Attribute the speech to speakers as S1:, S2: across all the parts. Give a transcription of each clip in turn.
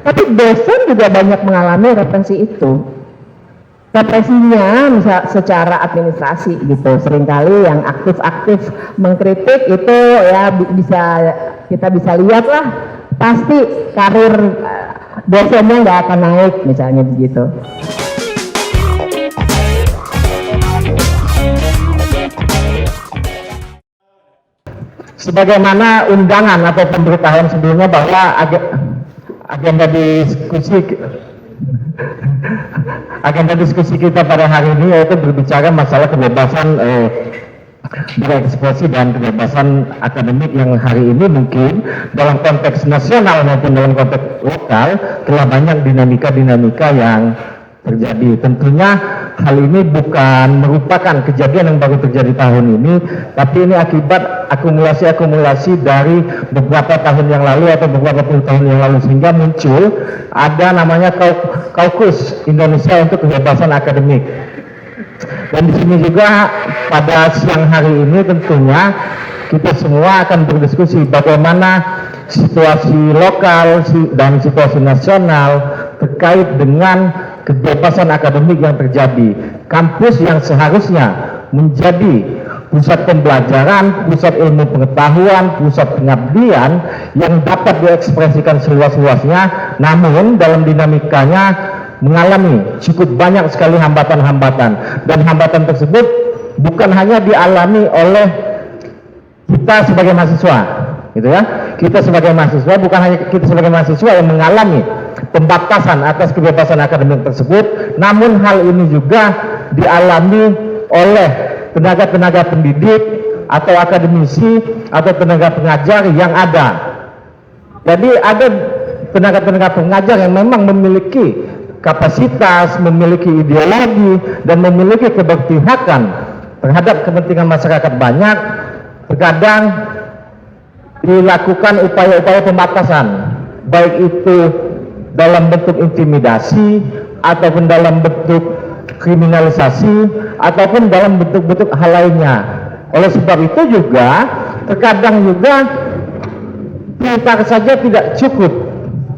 S1: Tapi dosen juga banyak mengalami represi itu. Represinya misal secara administrasi gitu, seringkali yang aktif-aktif mengkritik itu ya kita bisa lihat lah, pasti karir dosennya nggak akan naik misalnya begitu. Sebagaimana undangan atau pemberitahuan sebelumnya bahwa agenda diskusi kita pada hari ini yaitu berbicara masalah kebebasan berekspresi dan kebebasan akademik yang hari ini mungkin dalam konteks nasional maupun dalam konteks lokal telah banyak dinamika-dinamika yang terjadi. Tentunya hal ini bukan merupakan kejadian yang baru terjadi tahun ini, tapi ini akibat akumulasi dari beberapa tahun yang lalu atau beberapa puluh tahun yang lalu, sehingga muncul ada namanya Kaukus Indonesia untuk Kebebasan Akademik. Dan di sini juga pada siang hari ini tentunya kita semua akan berdiskusi bagaimana situasi lokal dan situasi nasional terkait dengan kebebasan akademik yang terjadi. Kampus yang seharusnya menjadi pusat pembelajaran, pusat ilmu pengetahuan, pusat pengabdian yang dapat diekspresikan seluas-luasnya, namun dalam dinamikanya mengalami cukup banyak sekali hambatan-hambatan, dan hambatan tersebut bukan hanya dialami oleh kita sebagai mahasiswa, gitu ya. Kita sebagai mahasiswa, bukan hanya kita sebagai mahasiswa yang mengalami pembatasan atas kebebasan akademik tersebut, namun hal ini juga dialami oleh tenaga-tenaga pendidik atau akademisi atau tenaga pengajar yang ada. Jadi ada tenaga-tenaga pengajar yang memang memiliki kapasitas, memiliki ideologi, dan memiliki keberpihakan terhadap kepentingan masyarakat banyak. Terkadang dilakukan upaya-upaya pembatasan, baik itu dalam bentuk intimidasi ataupun dalam bentuk kriminalisasi ataupun dalam bentuk-bentuk hal lainnya. Oleh sebab itu juga terkadang juga pintar saja tidak cukup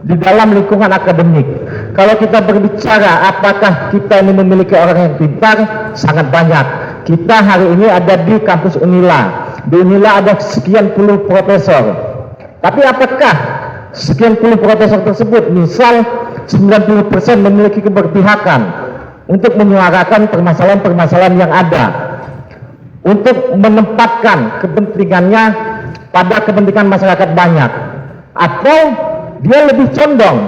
S1: di dalam lingkungan akademik. Kalau kita berbicara apakah kita ini memiliki orang yang pintar, sangat banyak. Kita hari ini ada di kampus Unila. Di Unila ada sekian puluh profesor. Tapi apakah sekian puluh profesor tersebut, misal 90% memiliki keberpihakan untuk menyuarakan permasalahan-permasalahan yang ada, untuk menempatkan kepentingannya pada kepentingan masyarakat banyak, atau dia lebih condong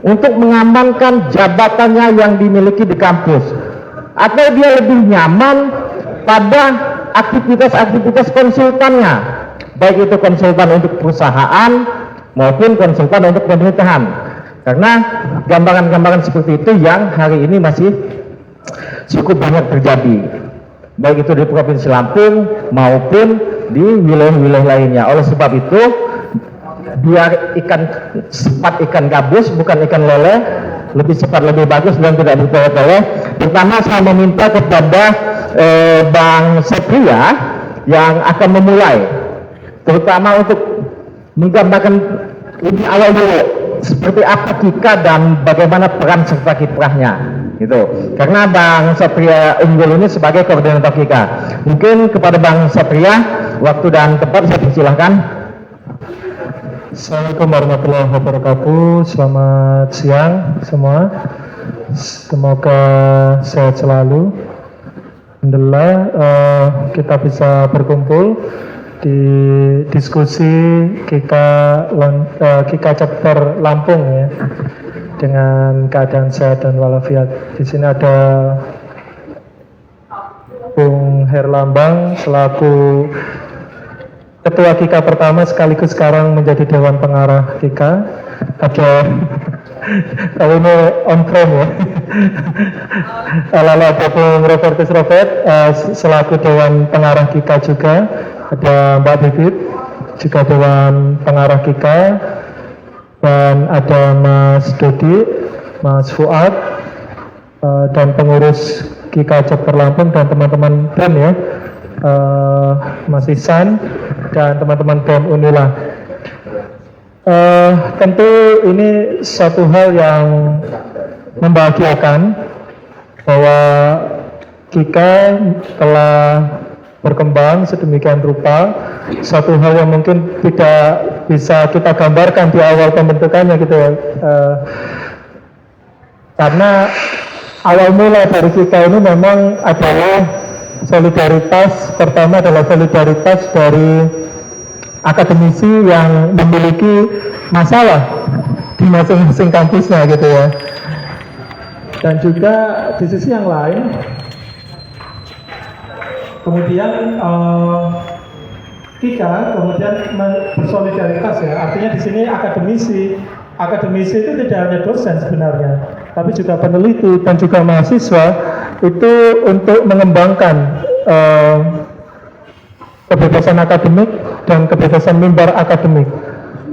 S1: untuk mengamankan jabatannya yang dimiliki di kampus, atau dia lebih nyaman pada aktivitas-aktivitas konsultannya, baik itu konsultan untuk perusahaan maupun konsultan untuk pemerintahan. Karena gambaran-gambaran seperti itu yang hari ini masih cukup banyak terjadi, baik itu di Provinsi Lampung maupun di wilayah-wilayah lainnya. Oleh sebab itu, biar ikan gabus bukan ikan lele, lebih cepat lebih bagus dan tidak bertele-tele. Pertama, saya meminta kepada Bang Satria yang akan memulai, terutama untuk menggambarkan lebih awal dulu seperti apa Kika dan bagaimana peran serta kiprahnya, gitu. Karena Bang Satria unggul ini sebagai koordinator Kika. Mungkin kepada Bang Satria, waktu dan tempat saya persilahkan.
S2: Assalamualaikum warahmatullahi wabarakatuh. Selamat siang semua. Semoga sehat selalu. Alhamdulillah kita bisa berkumpul di diskusi Kika Chapter Lampung ya, dengan keadaan sehat dan walafiat. Di sini ada Bung Herlambang selaku Ketua Kika pertama sekaligus sekarang menjadi Dewan Pengarah Kika. Ada kalau ini on frame ya. Lalu ada Bung Robertus Robert selaku Dewan Pengarah Kika juga. Ada Mbak Bibit juga Dewan Pengarah Kika, dan ada Mas Dodi, Mas Fuad, dan pengurus Kika Chapter Lampung dan teman-teman BEM ya, Mas Ihsan dan teman-teman BEM Unila. Tentu ini suatu hal yang membahagiakan bahwa Kika telah berkembang sedemikian rupa, suatu hal yang mungkin tidak bisa kita gambarkan di awal pembentukannya gitu ya. Karena awal mula dari Kika ini memang adalah solidaritas, pertama adalah solidaritas dari akademisi yang memiliki masalah di masing-masing kampusnya gitu ya. Dan juga di sisi yang lain, kemudian Kika kemudian bersolidaritas ya. Artinya di sini akademisi itu tidak hanya dosen sebenarnya, tapi juga peneliti dan juga mahasiswa itu untuk mengembangkan kebebasan akademik dan kebebasan mimbar akademik.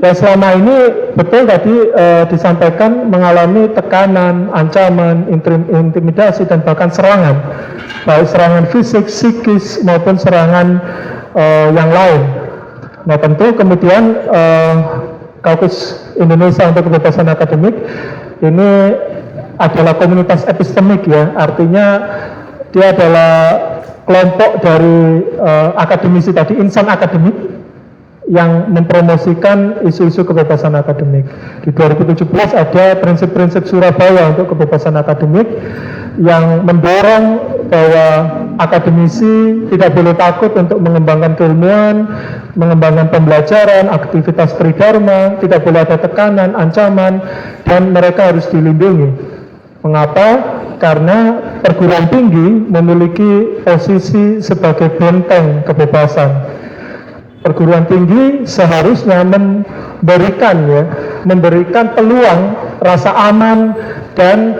S2: Dan selama ini betul tadi disampaikan mengalami tekanan, ancaman, intimidasi dan bahkan serangan, baik serangan fisik, psikis maupun serangan yang lain. Nah tentu kemudian Kaukus Indonesia untuk Kebebasan Akademik ini adalah komunitas epistemik ya, artinya dia adalah kelompok dari akademisi tadi, insan akademik yang mempromosikan isu-isu kebebasan akademik. Di 2017 ada prinsip-prinsip Surabaya untuk kebebasan akademik yang mendorong bahwa akademisi tidak boleh takut untuk mengembangkan keilmuan, mengembangkan pembelajaran, aktivitas tridharma, tidak boleh ada tekanan, ancaman, dan mereka harus dilindungi. Mengapa? Karena perguruan tinggi memiliki posisi sebagai benteng kebebasan. Perguruan tinggi seharusnya memberikan peluang, rasa aman, dan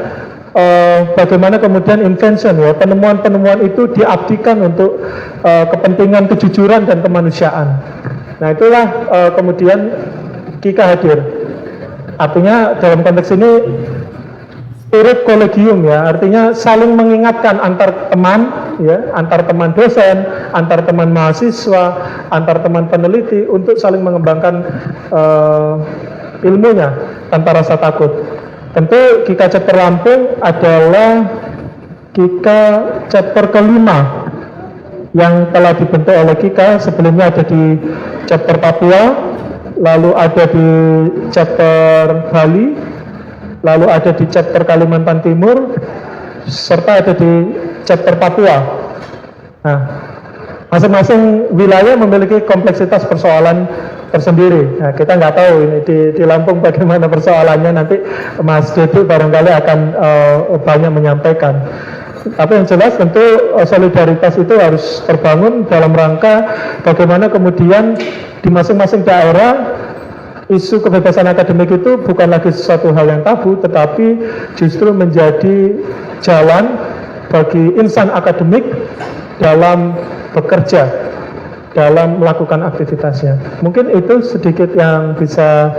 S2: bagaimana kemudian invention ya, penemuan-penemuan itu diabdikan untuk kepentingan kejujuran dan kemanusiaan. Nah itulah kemudian Kika hadir. Artinya dalam konteks ini spirit kolegium ya, artinya saling mengingatkan antar teman ya, antar teman dosen, antar teman mahasiswa, antar teman peneliti untuk saling mengembangkan ilmunya tanpa rasa takut. Tentu Kika chapter Lampung adalah Kika chapter kelima yang telah dibentuk oleh Kika. Sebelumnya ada di chapter Papua, lalu ada di chapter Bali, lalu ada di chapter Kalimantan Timur, serta ada di chapter Papua. Nah, masing-masing wilayah memiliki kompleksitas persoalan tersendiri. Nah, kita nggak tahu ini di Lampung bagaimana persoalannya, nanti Mas Dedu barangkali akan banyak menyampaikan. Tapi yang jelas tentu solidaritas itu harus terbangun dalam rangka bagaimana kemudian di masing-masing daerah isu kebebasan akademik itu bukan lagi sesuatu hal yang tabu, tetapi justru menjadi jalan bagi insan akademik dalam bekerja, dalam melakukan aktivitasnya. Mungkin itu sedikit yang bisa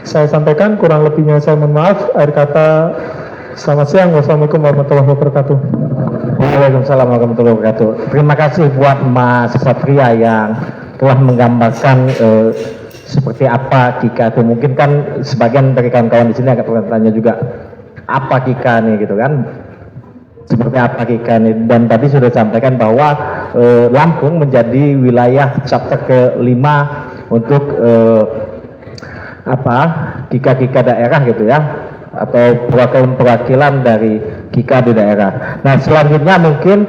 S2: saya sampaikan, kurang lebihnya saya mohon maaf. Akhir kata, selamat siang, wassalamualaikum warahmatullahi wabarakatuh.
S1: Waalaikumsalam warahmatullahi wabarakatuh. Terima kasih buat Mas Satria yang telah menggambarkan seperti apa Kika itu. Mungkin kan sebagian dari kawan-kawan di sini agak bertanya juga, apa Kika nih gitu kan? Seperti apa Kika nih? Dan tadi sudah sampaikan bahwa Lampung menjadi wilayah chapter ke-5 untuk Kika-Kika daerah gitu ya, atau perwakilan dari Kika di daerah. Nah selanjutnya mungkin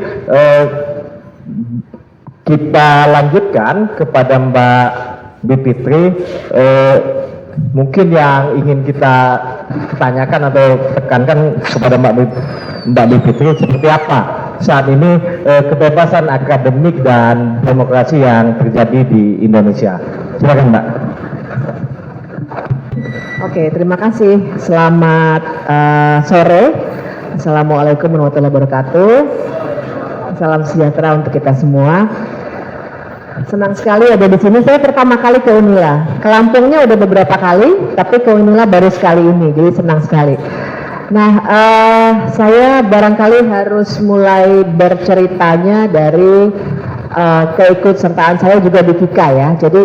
S1: kita lanjutkan kepada Mbak Bipitri, mungkin yang ingin kita tanyakan atau tekankan kepada Mbak Bipitri seperti apa saat ini kebebasan akademik dan demokrasi yang terjadi di Indonesia. Silakan Mbak.
S3: Oke, terima kasih. Selamat sore. Assalamualaikum warahmatullahi wabarakatuh. Salam sejahtera untuk kita semua. Senang sekali ada di sini. Saya pertama kali ke Unila. Ke Lampungnya udah beberapa kali, tapi ke Unila baru sekali ini. Jadi senang sekali. Nah, saya barangkali harus mulai berceritanya dari keikutsertaan saya juga di Kika ya. Jadi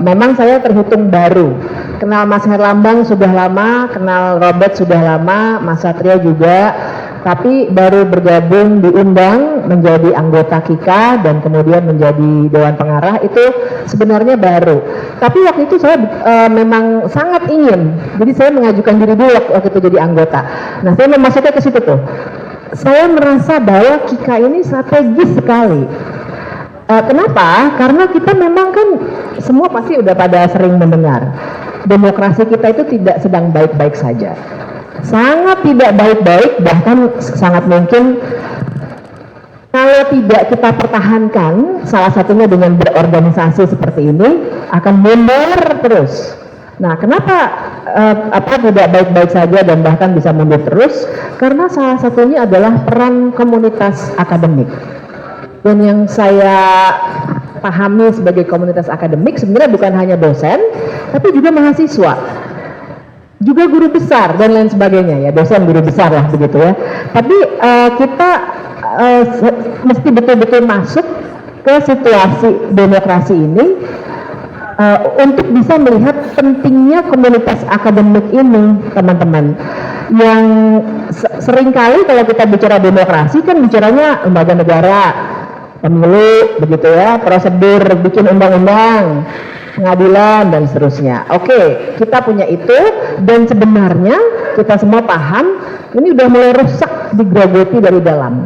S3: memang saya terhitung baru kenal Mas Herlambang sudah lama, kenal Robert sudah lama, Mas Satrio juga, tapi baru bergabung diundang menjadi anggota KIKA dan kemudian menjadi Dewan Pengarah itu sebenarnya baru. Tapi waktu itu saya memang sangat ingin, jadi saya mengajukan diri dulu waktu itu jadi anggota. Nah, saya mau masuknya ke situ tuh. Saya merasa bahwa KIKA ini strategis sekali. Kenapa? Karena kita memang kan semua pasti udah pada sering mendengar demokrasi kita itu tidak sedang baik-baik saja, sangat tidak baik-baik, bahkan sangat mungkin kalau tidak kita pertahankan, salah satunya dengan berorganisasi seperti ini akan mundur terus. Nah, kenapa tidak baik-baik saja dan bahkan bisa mundur terus? Karena salah satunya adalah peran komunitas akademik. Dan yang saya pahami sebagai komunitas akademik sebenarnya bukan hanya dosen, tapi juga mahasiswa, juga guru besar dan lain sebagainya ya, dosen guru besar lah begitu ya. Tapi kita mesti betul-betul masuk ke situasi demokrasi ini untuk bisa melihat pentingnya komunitas akademik ini, teman-teman. Yang seringkali kalau kita bicara demokrasi kan bicaranya lembaga negara, pemilu begitu ya, prosedur bikin undang-undang, pengadilan dan seterusnya. Oke, kita punya itu dan sebenarnya kita semua paham ini udah mulai rusak digrogoti dari dalam.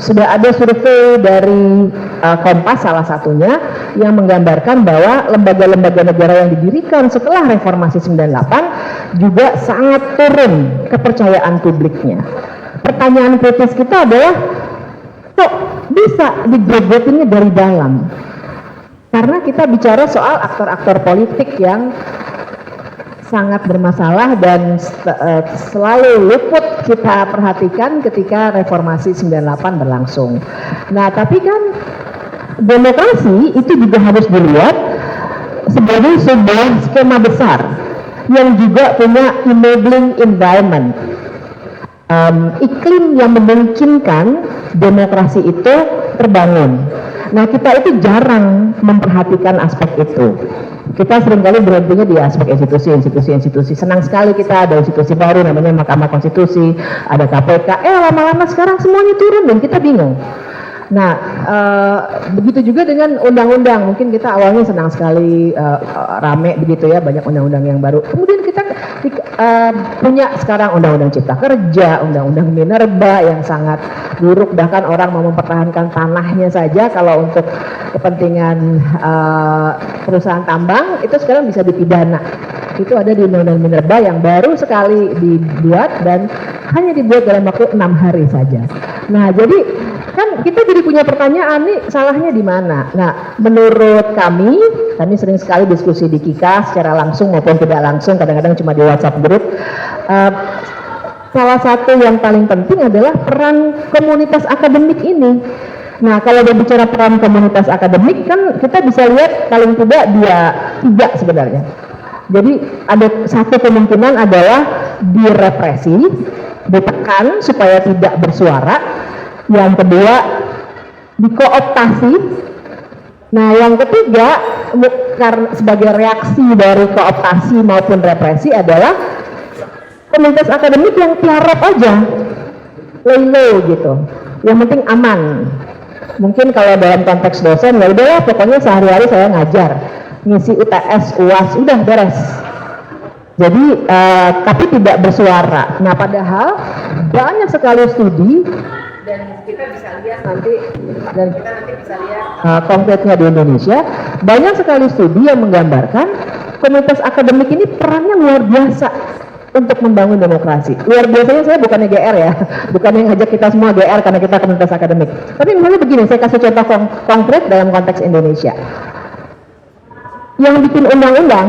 S3: Sudah ada survei dari Kompas salah satunya yang menggambarkan bahwa lembaga-lembaga negara yang didirikan setelah reformasi 98 juga sangat turun kepercayaan publiknya. Pertanyaan kritis kita adalah kok bisa digrogotinnya dari dalam? Karena kita bicara soal aktor-aktor politik yang sangat bermasalah dan selalu luput kita perhatikan ketika reformasi 98 berlangsung. Nah, tapi kan demokrasi itu juga harus dilihat sebagai sebuah skema besar yang juga punya enabling environment. Iklim yang memungkinkan demokrasi itu terbangun. Nah, kita itu jarang memperhatikan aspek itu. Kita seringkali berhentinya di aspek institusi. Senang sekali kita ada institusi baru namanya Mahkamah Konstitusi, ada KPK. Lama-lama sekarang semuanya turun dan kita bingung. Nah, begitu juga dengan undang-undang. Mungkin kita awalnya senang sekali rame begitu ya, banyak undang-undang yang baru. Kemudian kita punya sekarang undang-undang Cipta Kerja, undang-undang Minerba yang sangat buruk, bahkan orang mau mempertahankan tanahnya saja kalau untuk kepentingan perusahaan tambang itu sekarang bisa dipidana. Itu ada di undang-undang Minerba yang baru sekali dibuat dan hanya dibuat dalam waktu 6 hari saja. Nah, jadi kan kita jadi punya pertanyaan nih, salahnya di mana? Nah, menurut kami sering sekali diskusi di KIKA secara langsung maupun tidak langsung, kadang-kadang cuma di WhatsApp group. Salah satu yang paling penting adalah peran komunitas akademik ini. Nah, kalau berbicara peran komunitas akademik kan kita bisa lihat paling tidak tiga sebenarnya. Jadi ada satu kemungkinan adalah direpresi, ditekan supaya tidak bersuara. Yang kedua, dikooptasi. Nah, yang ketiga, karena sebagai reaksi dari kooptasi maupun represi adalah komunitas akademik yang tiarap aja, lay-low gitu. Yang penting aman. Mungkin kalau dalam konteks dosen, ya udahlah pokoknya sehari-hari saya ngajar, ngisi UTS, UAS, udah beres. Jadi, tapi tidak bersuara. Nah, padahal banyak sekali studi dan kita bisa lihat nanti konkretnya di Indonesia banyak sekali studi yang menggambarkan komunitas akademik ini perannya luar biasa untuk membangun demokrasi. Luar biasanya saya bukannya GR ya, bukan yang ngajak kita semua GR karena kita komunitas akademik. Tapi misalnya begini, saya kasih contoh konkret dalam konteks Indonesia. Yang bikin undang-undang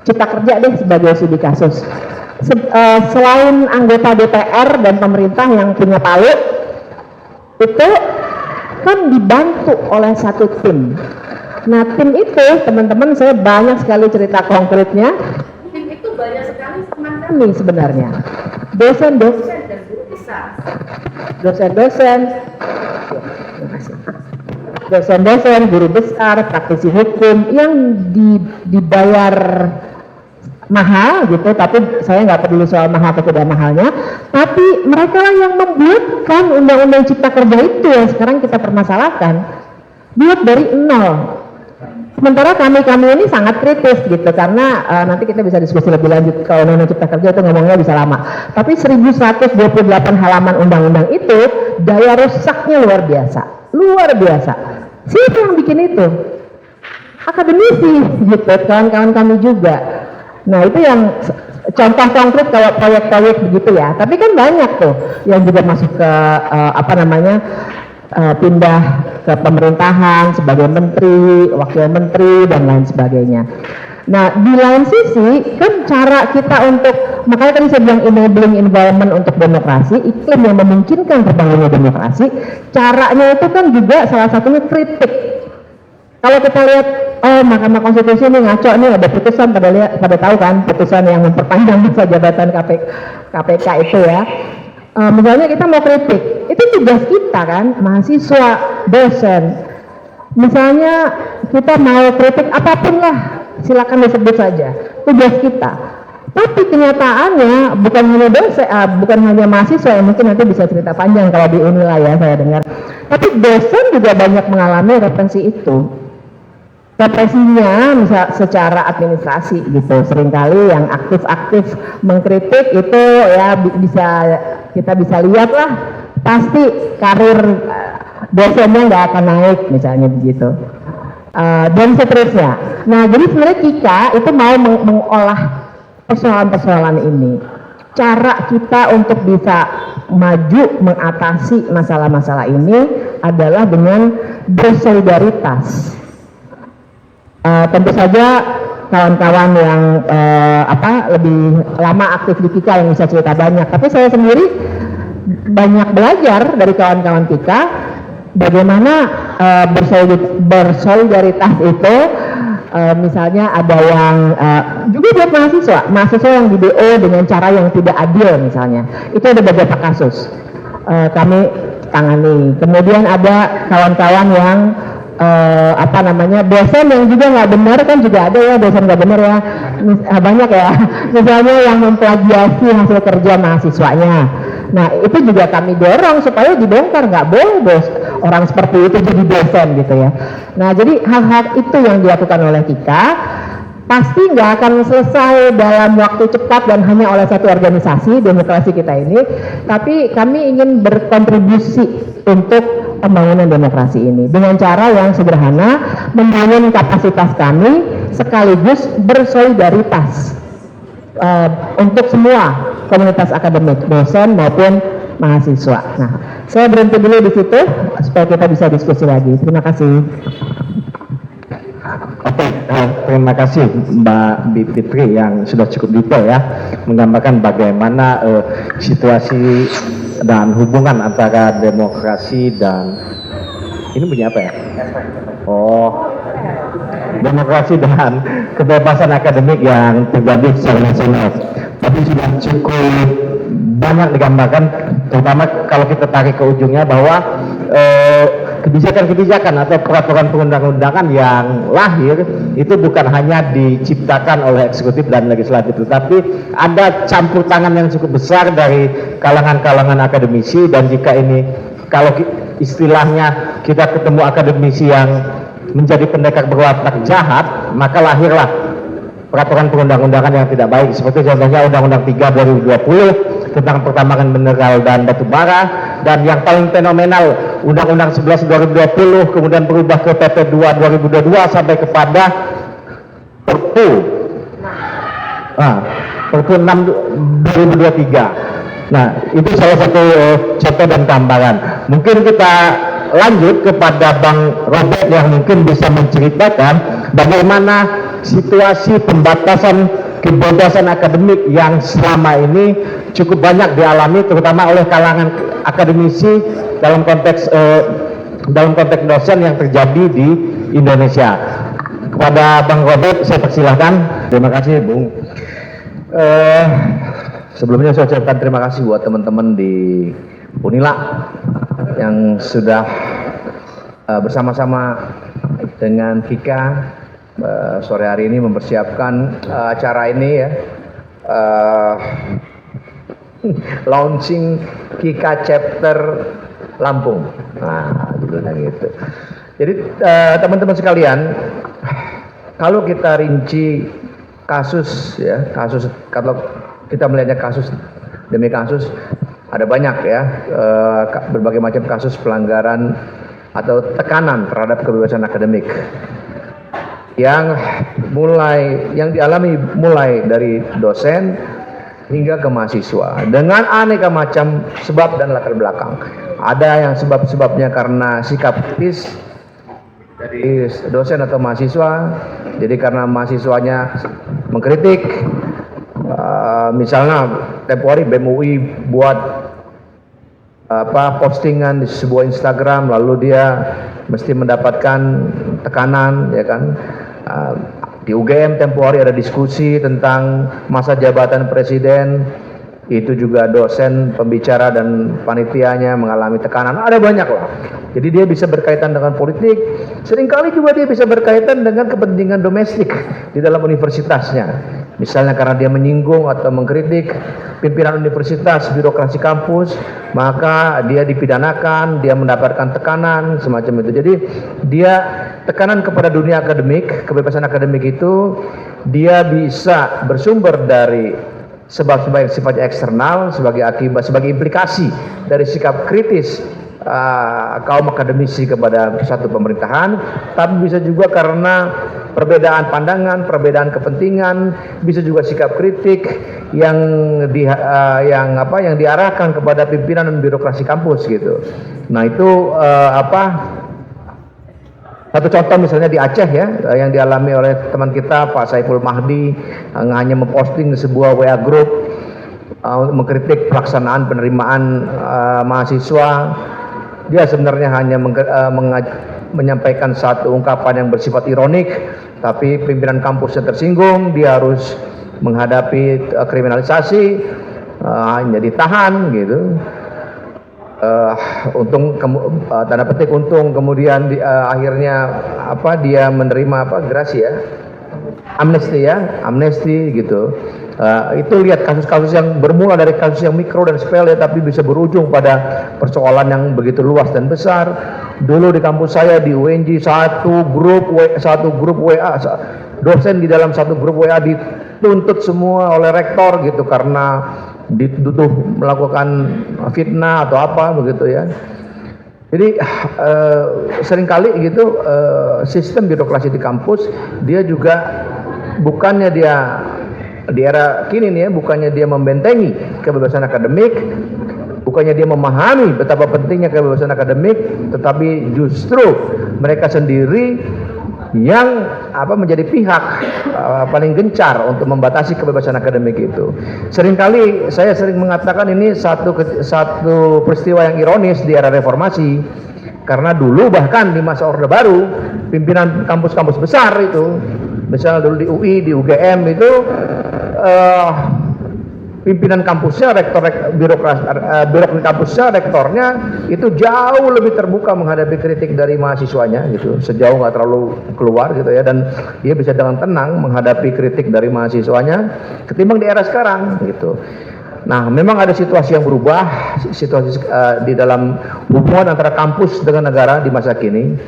S3: Cipta Kerja deh sebagai studi kasus. Selain anggota DPR dan pemerintah yang punya palu, itu kan dibantu oleh satu tim. Nah, tim itu teman-teman saya banyak sekali cerita konkretnya. Tim itu banyak sekali teman kami sebenarnya, dosen-dosen dan guru besar, dosen-dosen. Terima kasih. dosen-dosen, guru besar, praktisi hukum yang dibayar mahal gitu, tapi saya nggak peduli soal mahal atau tidak mahalnya, tapi mereka lah yang membuatkan undang-undang cipta kerja itu yang sekarang kita permasalahkan, buat dari nol. Sementara kami ini sangat kritis gitu, karena nanti kita bisa diskusi lebih lanjut kalau undang-undang cipta kerja itu ngomongnya bisa lama, tapi 1128 halaman undang-undang itu daya rusaknya luar biasa. Siapa yang bikin itu? Akademisi gitu, kawan-kawan kami juga. Nah itu yang contoh konkret kalau proyek-proyek begitu ya. Tapi kan banyak tuh yang juga masuk ke pindah ke pemerintahan sebagai menteri, wakil menteri dan lain sebagainya. Nah di lain sisi kan cara kita untuk, makanya tadi saya bilang enabling environment untuk demokrasi, iklim yang memungkinkan terbangunnya demokrasi, caranya itu kan juga salah satunya kritik. Kalau kita lihat, oh Mahkamah Konstitusi ini ngaco nih, ada putusan, pada tahu kan putusan yang memperpanjang masa jabatan KPK itu ya. Misalnya kita mau kritik, itu tugas kita kan, mahasiswa, dosen. Misalnya kita mau kritik apapun lah, silakan disebut saja, tugas kita. Tapi kenyataannya bukan hanya dosen, bukan hanya mahasiswa yang mungkin nanti bisa cerita panjang kalau di Unila ya saya dengar. Tapi dosen juga banyak mengalami represi itu. Represinya misal secara administrasi gitu, seringkali yang aktif mengkritik itu ya kita bisa lihat lah, pasti karir dosennya nggak akan naik misalnya begitu, dan seterusnya. Nah jadi sebenarnya Kika itu mau mengolah persoalan-persoalan ini, cara kita untuk bisa maju mengatasi masalah-masalah ini adalah dengan bersolidaritas. Tentu saja kawan-kawan yang lebih lama aktif di Kika yang bisa cerita banyak, tapi saya sendiri banyak belajar dari kawan-kawan Kika bagaimana bersolidaritas itu. Misalnya ada yang juga buat mahasiswa yang di DO dengan cara yang tidak adil misalnya, itu ada beberapa kasus kami tangani. Kemudian ada kawan-kawan yang dosen yang juga nggak benar, kan juga ada ya dosen nggak benar ya, banyak ya, misalnya yang memplagiasi hasil kerja mahasiswanya. Nah itu juga kami dorong supaya dibongkar, nggak boleh orang seperti itu jadi dosen gitu ya. Nah jadi hal-hal itu yang dilakukan oleh Kika pasti nggak akan selesai dalam waktu cepat dan hanya oleh satu organisasi demokrasi kita ini, tapi kami ingin berkontribusi untuk pembangunan demokrasi ini dengan cara yang sederhana, membangun kapasitas kami sekaligus bersolidaritas untuk semua komunitas akademik, dosen maupun mahasiswa. Nah, saya berhenti dulu di situ supaya kita bisa diskusi lagi. Terima kasih.
S1: Oke, terima kasih Mbak Bivitri yang sudah cukup detail ya, menggambarkan bagaimana situasi dan hubungan antara demokrasi dan ini bunyi apa ya? Oh, demokrasi dan kebebasan akademik yang terjadi secara nasional. Tapi sudah cukup banyak digambarkan, terutama kalau kita tarik ke ujungnya bahwa kebijakan-kebijakan atau peraturan perundang-undangan yang lahir itu bukan hanya diciptakan oleh eksekutif dan legislatif, tetapi ada campur tangan yang cukup besar dari kalangan-kalangan akademisi. Dan jika ini, kalau istilahnya kita ketemu akademisi yang menjadi pendekar berwatak jahat, maka lahirlah peraturan perundang-undangan yang tidak baik, seperti contohnya Undang-Undang 3 2020 tentang pertambangan mineral dan batu bara, dan yang paling fenomenal Undang-Undang 11 2020 kemudian berubah ke PP 2 2022 sampai kepada Perpu 6 2023. Nah itu salah satu contoh dan gambaran. Mungkin kita lanjut kepada Bang Robert yang mungkin bisa menceritakan bagaimana situasi pembatasan kebebasan akademik yang selama ini cukup banyak dialami terutama oleh kalangan akademisi dalam konteks dosen yang terjadi di Indonesia. Kepada Bang Robert saya persilahkan.
S4: Terima kasih Bung. Sebelumnya saya ucapkan terima kasih buat teman-teman di Unila yang sudah bersama-sama dengan Kika sore hari ini mempersiapkan acara ini ya, launching Kika chapter Lampung. Nah, judulnya gitu. Jadi teman-teman sekalian, kalau kita rinci kasus ya, kalau kita melihatnya kasus demi kasus, ada banyak ya, berbagai macam kasus pelanggaran atau tekanan terhadap kebebasan akademik yang dialami mulai dari dosen hingga ke mahasiswa dengan aneka macam sebab dan latar belakang. Ada yang sebabnya karena sikap kritis dari dosen atau mahasiswa, jadi karena mahasiswanya mengkritik, misalnya tempo hari BEM UI buat postingan di sebuah Instagram, lalu dia mesti mendapatkan tekanan, ya kan. Di UGM tempo hari ada diskusi tentang masa jabatan presiden, itu juga dosen, pembicara dan panitianya mengalami tekanan. Ada banyak lah. Jadi dia bisa berkaitan dengan politik, seringkali juga dia bisa berkaitan dengan kepentingan domestik di dalam universitasnya. Misalnya karena dia menyinggung atau mengkritik pimpinan universitas, birokrasi kampus, maka dia dipidanakan, dia mendapatkan tekanan semacam itu. Jadi dia tekanan kepada dunia akademik, kebebasan akademik itu dia bisa bersumber dari sebab-sebab yang sifatnya eksternal sebagai akibat, sebagai implikasi dari sikap kritis kaum akademisi kepada satu pemerintahan, tapi bisa juga karena perbedaan pandangan, perbedaan kepentingan, bisa juga sikap kritik yang diarahkan kepada pimpinan dan birokrasi kampus gitu. Nah itu satu contoh misalnya di Aceh ya, yang dialami oleh teman kita Pak Saiful Mahdi, hanya memposting sebuah WA group mengkritik pelaksanaan penerimaan mahasiswa. Dia sebenarnya hanya menyampaikan satu ungkapan yang bersifat ironik, tapi pimpinan kampusnya tersinggung, dia harus menghadapi kriminalisasi, hanya ditahan gitu. Tanda petik untung kemudian akhirnya dia menerima grasi ya, amnesti gitu. Itu lihat kasus-kasus yang bermula dari kasus yang mikro dan sepele tapi bisa berujung pada persoalan yang begitu luas dan besar. Dulu di kampus saya di UNJ satu grup WA, dosen di dalam satu grup WA dituntut semua oleh rektor gitu karena dituduh melakukan fitnah atau apa begitu ya. Jadi seringkali gitu sistem birokrasi di kampus dia juga bukannya dia di era kini nih ya, bukannya dia membentengi kebebasan akademik, bukannya dia memahami betapa pentingnya kebebasan akademik, tetapi justru mereka sendiri yang menjadi pihak paling gencar untuk membatasi kebebasan akademik itu. Seringkali saya sering mengatakan ini satu peristiwa yang ironis di era reformasi, karena dulu bahkan di masa Orde Baru pimpinan kampus-kampus besar itu, misalnya dulu di UI, di UGM itu pimpinan kampusnya, birokrat kampusnya, rektornya itu jauh lebih terbuka menghadapi kritik dari mahasiswanya gitu, sejauh nggak terlalu keluar gitu ya, dan dia bisa dengan tenang menghadapi kritik dari mahasiswanya ketimbang di era sekarang gitu. Nah, memang ada situasi yang berubah, situasi di dalam hubungan antara kampus dengan negara di masa kini,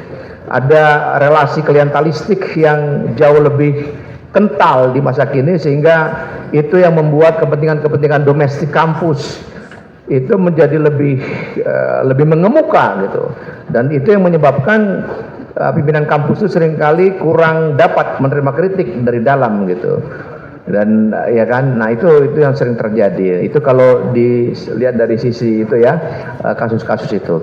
S4: ada relasi klientelistik yang jauh lebih kental di masa kini, sehingga itu yang membuat kepentingan domestik kampus itu menjadi lebih mengemuka gitu, dan itu yang menyebabkan pimpinan kampus itu seringkali kurang dapat menerima kritik dari dalam gitu, dan ya kan, nah itu yang sering terjadi. Itu kalau dilihat dari sisi itu ya, kasus-kasus itu.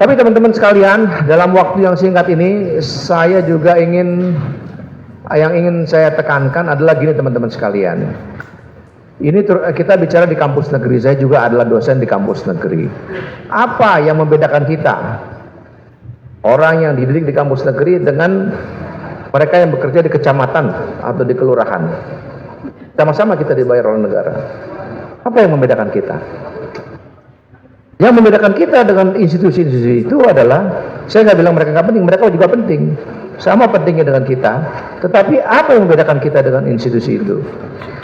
S4: Tapi teman-teman sekalian, dalam waktu yang singkat ini saya juga ingin saya tekankan adalah gini teman-teman sekalian. Ini kita bicara di kampus negeri, saya juga adalah dosen di kampus negeri. Apa yang membedakan kita, orang yang dididik di kampus negeri, dengan mereka yang bekerja di kecamatan atau di kelurahan? Sama-sama kita dibayar oleh negara. Apa yang membedakan kita? Yang membedakan kita dengan institusi-institusi itu adalah Saya nggak bilang mereka nggak penting, mereka juga penting, sama pentingnya dengan kita. Tetapi apa yang membedakan kita dengan institusi itu?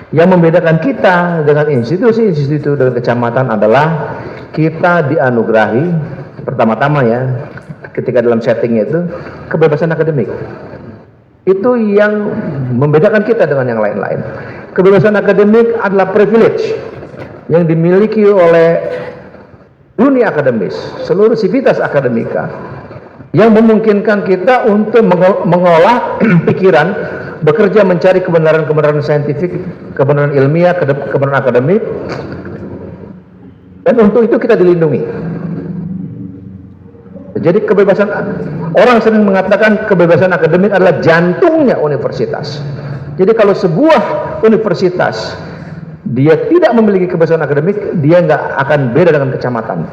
S4: Yang membedakan kita dengan institusi-institusi itu dengan kecamatan adalah kita dianugerahi pertama-tama ya, ketika dalam settingnya itu kebebasan akademik. Itu yang membedakan kita dengan yang lain-lain. Kebebasan akademik adalah privilege yang dimiliki oleh dunia akademis, seluruh sivitas akademika, yang memungkinkan kita untuk mengolah pikiran, bekerja mencari kebenaran-kebenaran saintifik, kebenaran ilmiah, kebenaran akademik, dan untuk itu kita dilindungi. Jadi kebebasan, orang sering mengatakan kebebasan akademik adalah jantungnya universitas. Jadi kalau sebuah universitas dia tidak memiliki kebebasan akademik, dia nggak akan beda dengan kecamatan.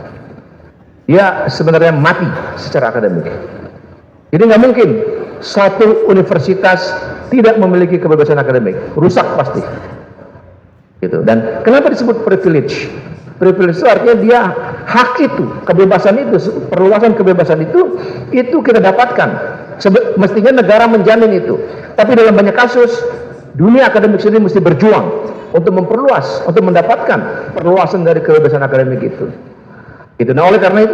S4: Dia sebenarnya mati secara akademik. Jadi nggak mungkin satu universitas tidak memiliki kebebasan akademik, rusak pasti. Gitu. Dan kenapa disebut privilege? Privilege itu artinya dia hak itu, kebebasan itu, perluasan kebebasan itu kita dapatkan. Mestinya negara menjamin itu. Tapi dalam banyak kasus, dunia akademik sendiri mesti berjuang untuk memperluas, untuk mendapatkan perluasan dari kebebasan akademik itu. Gitu. Nah, oleh karena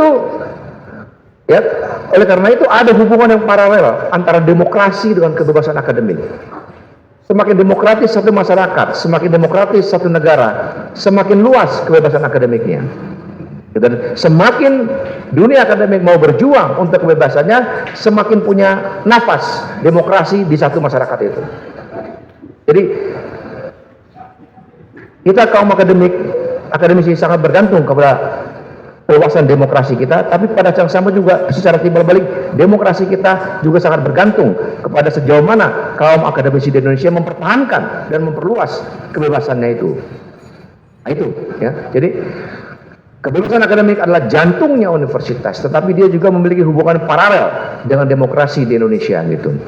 S4: itu ada hubungan yang paralel antara demokrasi dengan kebebasan akademik. Semakin demokratis satu masyarakat, semakin demokratis satu negara, semakin luas kebebasan akademiknya. Dan semakin dunia akademik mau berjuang untuk kebebasannya, semakin punya nafas demokrasi di satu masyarakat itu. Jadi kita kaum akademisi sangat bergantung kepada keluasan demokrasi kita, tapi pada saat yang sama juga secara timbal balik demokrasi kita juga sangat bergantung kepada sejauh mana kaum akademisi di Indonesia mempertahankan dan memperluas kebebasannya itu. Nah, itu ya. Jadi kebebasan akademik adalah jantungnya universitas, tetapi dia juga memiliki hubungan paralel dengan demokrasi di Indonesia gitu.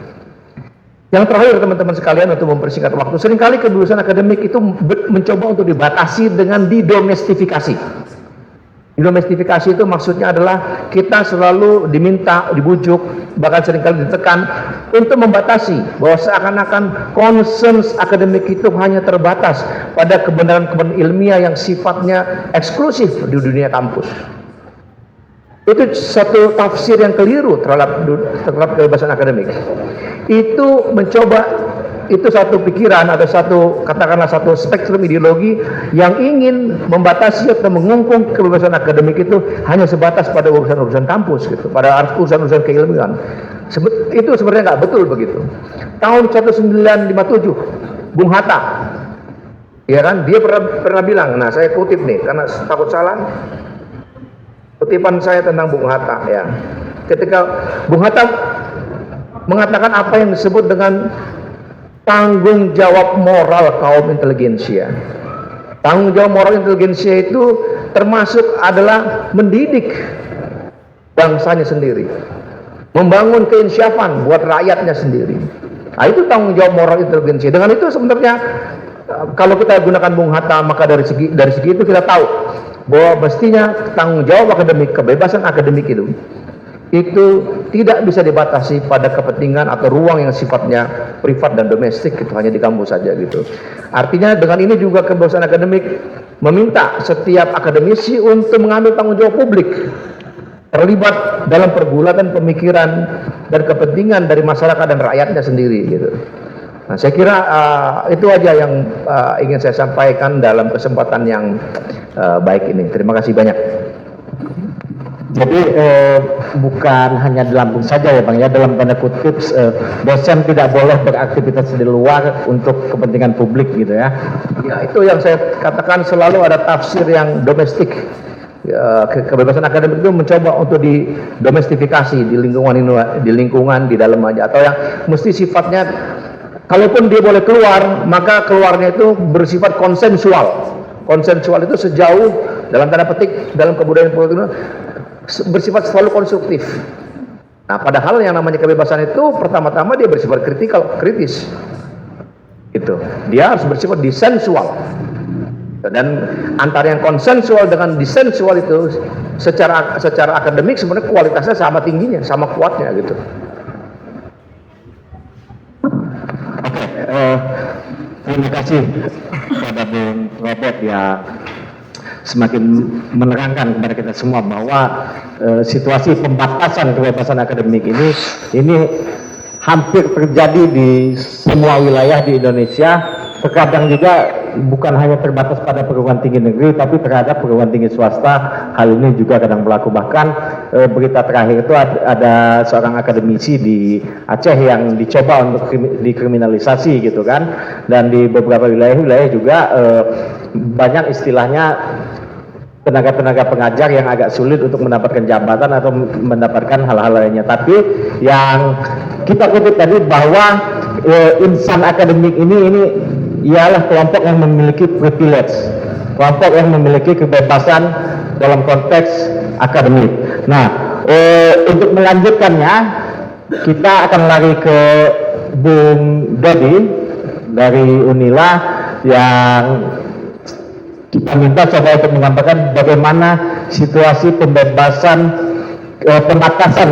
S4: Yang terakhir teman-teman sekalian, untuk mempersingkat waktu, seringkali kebebasan akademik itu mencoba untuk dibatasi dengan didomestifikasi. Domestifikasi itu maksudnya adalah kita selalu diminta, dibujuk, bahkan seringkali ditekan untuk membatasi bahwa seakan-akan concern akademik itu hanya terbatas pada kebenaran-kebenaran ilmiah yang sifatnya eksklusif di dunia kampus. Itu satu tafsir yang keliru terhadap kebebasan akademik. Itu satu pikiran atau katakanlah satu spektrum ideologi yang ingin membatasi atau mengungkung kebebasan akademik itu hanya sebatas pada urusan-urusan kampus gitu, pada urusan-urusan keilmuan. Itu sebenarnya nggak betul begitu. Tahun 1957 Bung Hatta, ya kan, dia pernah bilang, nah saya kutip nih karena takut salah, kutipan saya tentang Bung Hatta ya. Ketika Bung Hatta mengatakan apa yang disebut dengan tanggung jawab moral kaum inteligensia. Tanggung jawab moral inteligensia itu termasuk adalah mendidik bangsanya sendiri, membangun keinsyafan buat rakyatnya sendiri. Nah, itu tanggung jawab moral inteligensia. Dengan itu sebenarnya kalau kita gunakan Bung Hatta, maka dari segi itu kita tahu bahwa mestinya tanggung jawab akademik, kebebasan akademik itu tidak bisa dibatasi pada kepentingan atau ruang yang sifatnya privat dan domestik, itu hanya di kampus saja gitu. Artinya dengan ini juga kebebasan akademik meminta setiap akademisi untuk mengambil tanggung jawab publik, terlibat dalam pergulatan pemikiran dan kepentingan dari masyarakat dan rakyatnya sendiri gitu. Nah, saya kira itu aja yang ingin saya sampaikan dalam kesempatan yang baik ini. Terima kasih banyak.
S1: Jadi bukan hanya di Lampung saja ya Bang ya, dalam tanda kutip dosen tidak boleh beraktivitas di luar untuk kepentingan publik gitu ya.
S4: Ya, itu yang saya katakan, selalu ada tafsir yang domestik. Ya, kebebasan akademik itu mencoba untuk didomestifikasi di lingkungan di dalam aja, atau yang mesti sifatnya kalaupun dia boleh keluar, maka keluarnya itu bersifat konsensual. Konsensual itu sejauh dalam tanda petik dalam kebudayaan politik bersifat selalu konstruktif. Nah, padahal yang namanya kebebasan itu pertama-tama dia bersifat kritis. Itu. Dia harus bersifat disensual. Dan antara yang konsensual dengan disensual itu secara akademik sebenarnya kualitasnya sama tingginya, sama kuatnya gitu.
S1: Oke, terima kasih kepada Bung Robert ya, semakin menerangkan kepada kita semua bahwa situasi pembatasan kebebasan akademik ini hampir terjadi di semua wilayah di Indonesia. Terkadang juga bukan hanya terbatas pada perguruan tinggi negeri, tapi terhadap perguruan tinggi swasta. Hal ini juga kadang berlaku. Bahkan berita terakhir itu ada seorang akademisi di Aceh yang dicoba untuk dikriminalisasi gitu kan. Dan di beberapa wilayah juga banyak istilahnya tenaga-tenaga pengajar yang agak sulit untuk mendapatkan jabatan atau mendapatkan hal-hal lainnya. Tapi yang kita kutip tadi bahwa insan akademik ini ialah kelompok yang memiliki privilege, kelompok yang memiliki kebebasan dalam konteks akademik. Nah, untuk melanjutkannya, kita akan lari ke Bung Dodi dari Unila yang kita minta coba untuk menyampaikan bagaimana situasi pembatasan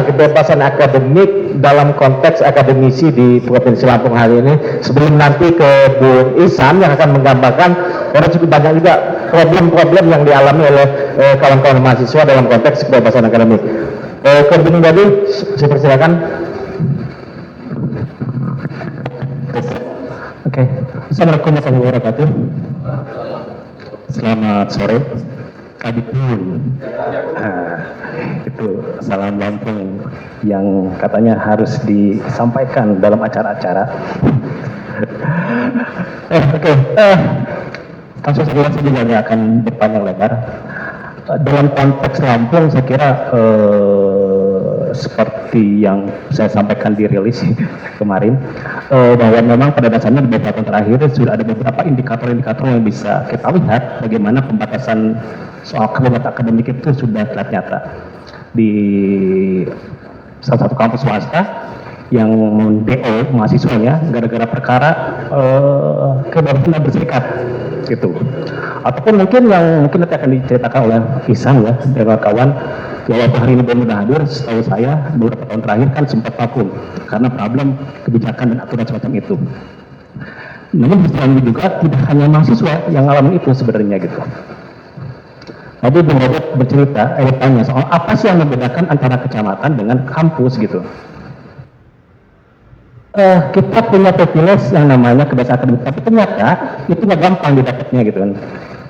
S1: kebebasan akademik dalam konteks akademisi di Provinsi Lampung hari ini, sebelum nanti ke Bung Ihsan yang akan menggambarkan karena cukup banyak juga problem-problem yang dialami oleh kawan-kawan mahasiswa dalam konteks kebebasan akademik. Ke Bung Dodi, saya persilakan.
S5: Oke, Assalamualaikum warahmatullahi wabarakatuh. Selamat sore, Kadipun. Itu salam Lampung yang katanya harus disampaikan dalam acara-acara. Kasus saya juga nggak akan berpanjang lebar. Dalam konteks Lampung, saya kira seperti yang saya sampaikan di rilis kemarin, bahwa memang pada dasarnya di beberapa tahun terakhir sudah ada beberapa indikator-indikator yang bisa kita lihat bagaimana pembatasan soal kebebasan akademik itu sudah terlihat nyata di salah satu kampus swasta yang DO mahasiswanya gara-gara perkara kebebasan berserikat gitu. Ataupun mungkin yang mungkin nanti akan diceritakan oleh Ihsan ya, dengan kawan, bahwa hari ini belum hadir. Setahu saya beberapa tahun terakhir kan sempat vakum karena problem kebijakan dan aturan semacam itu. Namun selanjutnya juga tidak hanya mahasiswa yang ngalamin itu sebenarnya gitu. Tadi Bung Robert bercerita, tanya soal apa sih yang membedakan antara kecamatan dengan kampus gitu. Kita punya privilege yang namanya kebebasan akademik, tapi ternyata itu nggak gampang didapatnya gitu kan.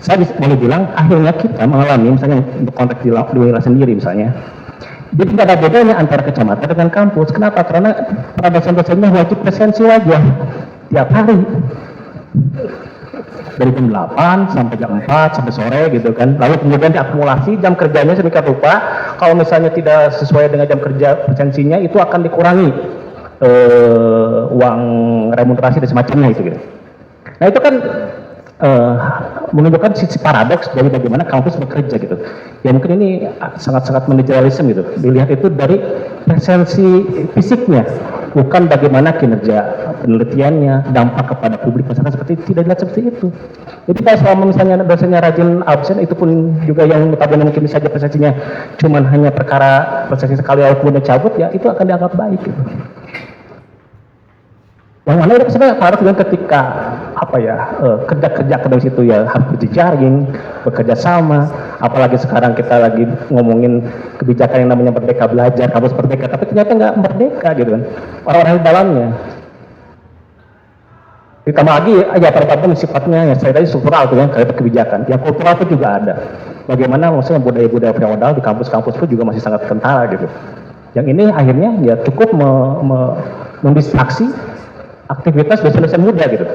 S5: Saya boleh bilang akhirnya kita mengalami misalnya untuk konteks di wilayah sendiri misalnya, jadi tidak ada bedanya antara kecamatan dengan kampus. Kenapa? Karena para dosen-dosennya wajib presensi wajah tiap hari dari jam 8 sampai jam 4 sampai sore gitu kan. Lalu kemudian diakumulasi jam kerjanya sedemikian rupa, kalau misalnya tidak sesuai dengan jam kerja presensinya itu akan dikurangi uang remunerasi dan semacamnya itu gitu. Nah itu kan menunjukkan sisi paradoks dari bagaimana kampus bekerja gitu. Ya mungkin ini sangat-sangat manajerialisme gitu. Dilihat itu dari presensi fisiknya, bukan bagaimana kinerja penelitiannya, dampak kepada publik masyarakat seperti itu, tidak dilihat seperti itu. Jadi kalau selama misalnya dosennya rajin absen, itu pun juga yang notabene mungkin saja presensinya cuman hanya perkara presensi sekali lalu kemudian cabut, ya itu akan dianggap baik gitu. Yang mana itu sebenarnya harus dengan ketika kerja-kerja akademis itu ya harus berjejaring, bekerja sama, apalagi sekarang kita lagi ngomongin kebijakan yang namanya merdeka belajar, kampus merdeka, tapi ternyata nggak merdeka gitu kan, orang-orang di dalamnya. Ditambah lagi ya problem sifatnya yang saya tadi struktural tuh kan, kayak kebijakan, yang kultural itu juga ada. Bagaimana maksudnya budaya-budaya feodal di kampus-kampus itu juga masih sangat kental gitu. Yang ini akhirnya ya cukup mendistraksi aktivitas dosen-dosen muda gitu,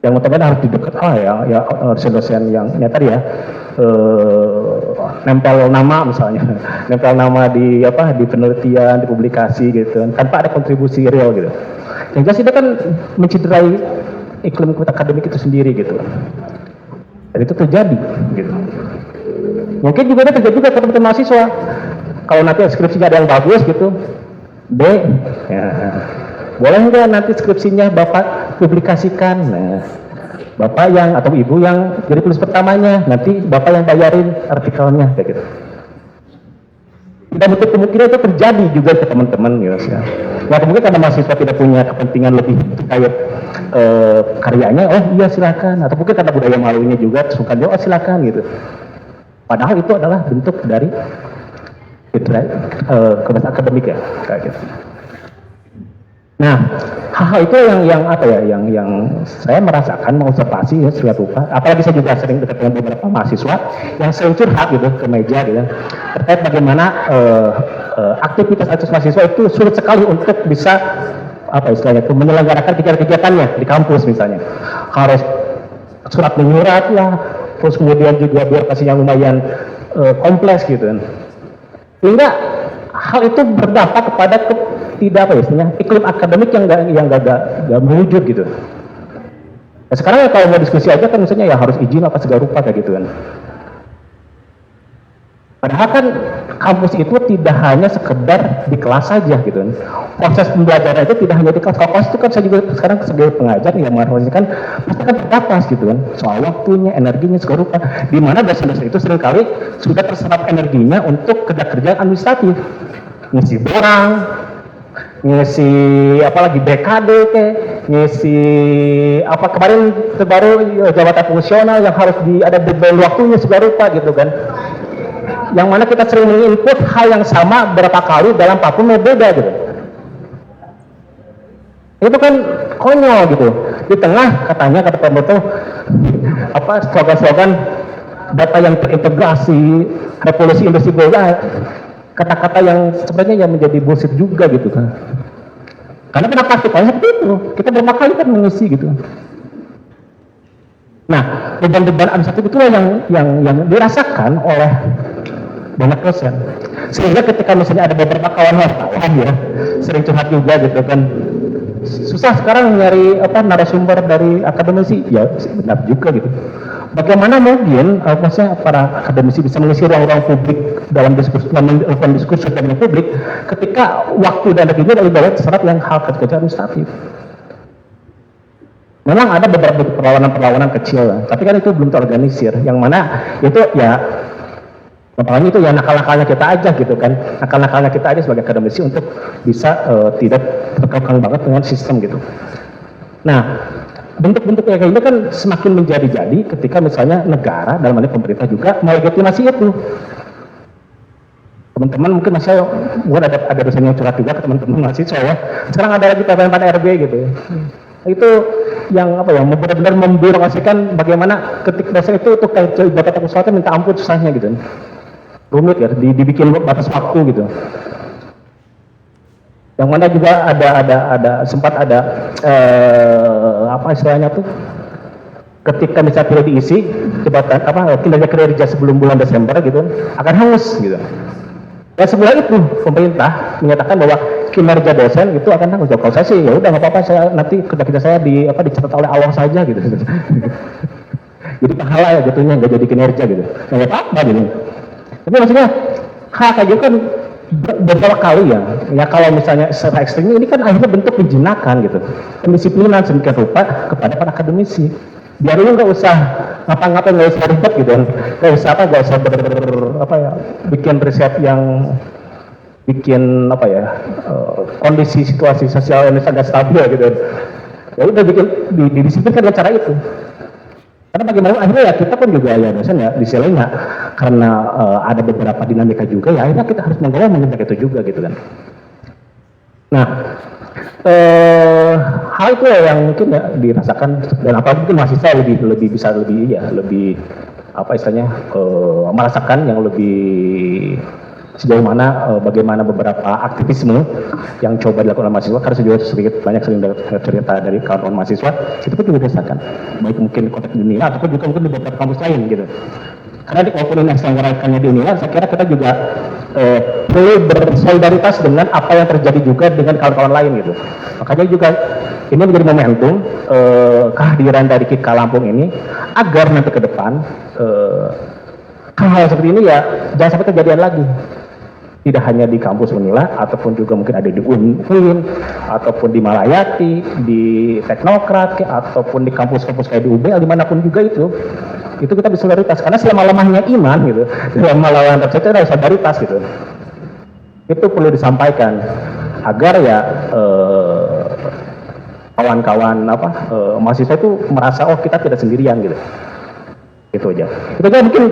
S5: yang notabene harus didekat dosen-dosen yang tadi ya nempel nama misalnya, nempel nama di penelitian, di publikasi gitu, tanpa ada kontribusi real gitu. Yang jelas itu kan menciderai iklim akademik itu sendiri gitu, dan itu terjadi gitu. Mungkin juga ada terjadi juga teman-teman mahasiswa, kalau nanti skripsinya ada yang bagus gitu, boleh nggak nanti skripsinya Bapak publikasikan? Nah, bapak yang atau ibu yang jadi tulis pertamanya, nanti bapak yang bayarin artikelnya kayak gitu. Tidak betul kemungkinan itu terjadi juga ke teman-teman ya. Ya mungkin karena mahasiswa tidak punya kepentingan lebih terkait karyanya, oh iya silakan, atau mungkin karena budaya malunya juga suka dia, oh silakan gitu. Padahal itu adalah bentuk dari kebebasan akademik ya, kayak gitu. Nah, hal-hal itu yang apa ya, yang saya merasakan mengobservasi ya suatu rupa. Apalagi saya juga sering dekat dengan beberapa mahasiswa yang sering curhat gitu ke meja gitu, terkait bagaimana aktivitas mahasiswa itu sulit sekali untuk bisa apa istilahnya itu menyelenggarakan kegiatan-kegiatannya di kampus misalnya. Harus surat menyurat lah, terus kemudian juga birokrasi yang lumayan kompleks gitu kan. Sehingga hal itu berdampak kepada tidak apa ya istilahnya iklim akademik yang nggak mewujud gitu. Nah, sekarang ya kalau mau diskusi aja kan misalnya ya harus izin apa segala rupa kayak gitu kan. Padahal kan kampus itu tidak hanya sekedar di kelas saja gitu kan. Proses pembelajaran itu tidak hanya di kelas. Kalau kelas itu kan saya juga sekarang sebagai pengajar yang mengarahkan pasti kan terbatas gitu kan. Soal waktunya, energinya segala rupa. Di mana dosen-dosen itu seringkali sudah terserap energinya untuk kerja-kerja administratif, ngisi borang, ngisi apalagi BKD ngisi apa kemarin terbaru jabatan fungsional yang harus ada deadline waktunya segala rupa gitu kan. Yang mana kita sering menginput hal yang sama berapa kali dalam platform yang beda gitu. Itu kan konyol gitu. Di tengah katanya kata pemerintah apa slogan-slogan data yang terintegrasi, revolusi industri 4.0, kata-kata yang sebenarnya yang menjadi bullshit juga gitu kan. Karena kenapa praktiknya seperti itu? Kita berapa kali kan mengisi gitu. Nah, beban-beban administratif itulah yang dirasakan oleh banyak dosen. Sehingga ketika misalnya ada beberapa kawan wartawan ya, sering curhat juga gitu kan. Susah sekarang nyari narasumber dari akademisi, ya benar juga gitu. Bagaimana mungkin maksudnya para akademisi bisa mengisi ruang-ruang publik dalam diskusi dengan publik ketika waktu dan energinya lebih banyak terserap yang hal kerja administratif. Memang ada beberapa perlawanan kecil, tapi kan itu belum terorganisir. Yang mana itu ya, makanya itu ya nakal-nakalnya kita aja gitu kan, nakal-nakalnya kita aja sebagai akademisi untuk bisa tidak terkekang banget dengan sistem gitu. Nah, bentuk-bentuk kayak ini kan semakin menjadi-jadi ketika misalnya negara dalam hal ini pemerintah juga melegitimasi itu. Teman-teman mungkin masih ada dosen yang curhat juga ke teman-teman mahasiswa ya. Sekarang ada lagi PPN RB gitu ya. Itu yang apa ya, benar-benar membirokrasikan bagaimana ketika dosen itu untuk kayak batas usaha minta ampun susahnya gitu. Rumit ya, dibikin batas waktu gitu. Yang mana juga sempat ada apa istilahnya tuh, ketika misalnya tidak diisi jabatan kinerja kerja sebelum bulan Desember gitu akan hangus gitu. Dan sebelah itu pemerintah menyatakan bahwa kinerja dosen itu akan hangus. Kalau saya sih ya udah nggak apa-apa, saya nanti kerja saya dicatat oleh Allah saja gitu. Jadi pahala ya jatuhnya, nggak jadi kinerja gitu. Nggak apa-apa gitu. Tapi maksudnya hal kayak gitu kan beberapa kali ya kalau misalnya secara ekstrim ini kan akhirnya bentuk penjinakan gitu, pendisiplinan sedemikian rupa kepada para akademisi. Biar ini nggak usah ngapa-ngapain, nggak usah ribet gitu, nggak usah bikin riset yang bikin kondisi situasi sosial Indonesia nggak stabil gitu. Ya udah bikin didisiplinkan dengan cara itu. Karena bagaimana akhirnya ya kita pun juga ya dosen ya di sini karena ada beberapa dinamika juga ya akhirnya kita harus mengenai itu juga gitu kan. Nah, hal itu yang mungkin ya dirasakan dan apa mungkin mahasiswa lebih bisa lebih apa istilahnya merasakan yang lebih sejauh mana bagaimana beberapa aktivisme yang coba dilakukan oleh mahasiswa, karena juga sering cerita dari kawan-kawan mahasiswa itu pun juga dirasakan, baik mungkin konteks di UNILA ataupun juga mungkin di beberapa kampus lain gitu. Karena walaupun ini diselenggarakannya di UNILA, saya kira kita juga perlu bersolidaritas dengan apa yang terjadi juga dengan kawan-kawan lain gitu. Makanya juga ini menjadi momentum kehadiran dari KIKA Lampung ini agar nanti ke depan hal-hal seperti ini ya jangan sampai kejadian lagi. tidak hanya di kampus Unila, ataupun juga mungkin ada di UIN, ataupun di Malayati, di Teknokrat, ataupun di kampus-kampus kayak di UBL, dimanapun juga itu kita bisa solidaritas, karena selama-lamanya iman gitu, selama-lamanya itu ada solidaritas gitu. Itu perlu disampaikan, agar ya kawan-kawan mahasiswa itu merasa, oh kita tidak sendirian gitu. Itu aja. Itu aja mungkin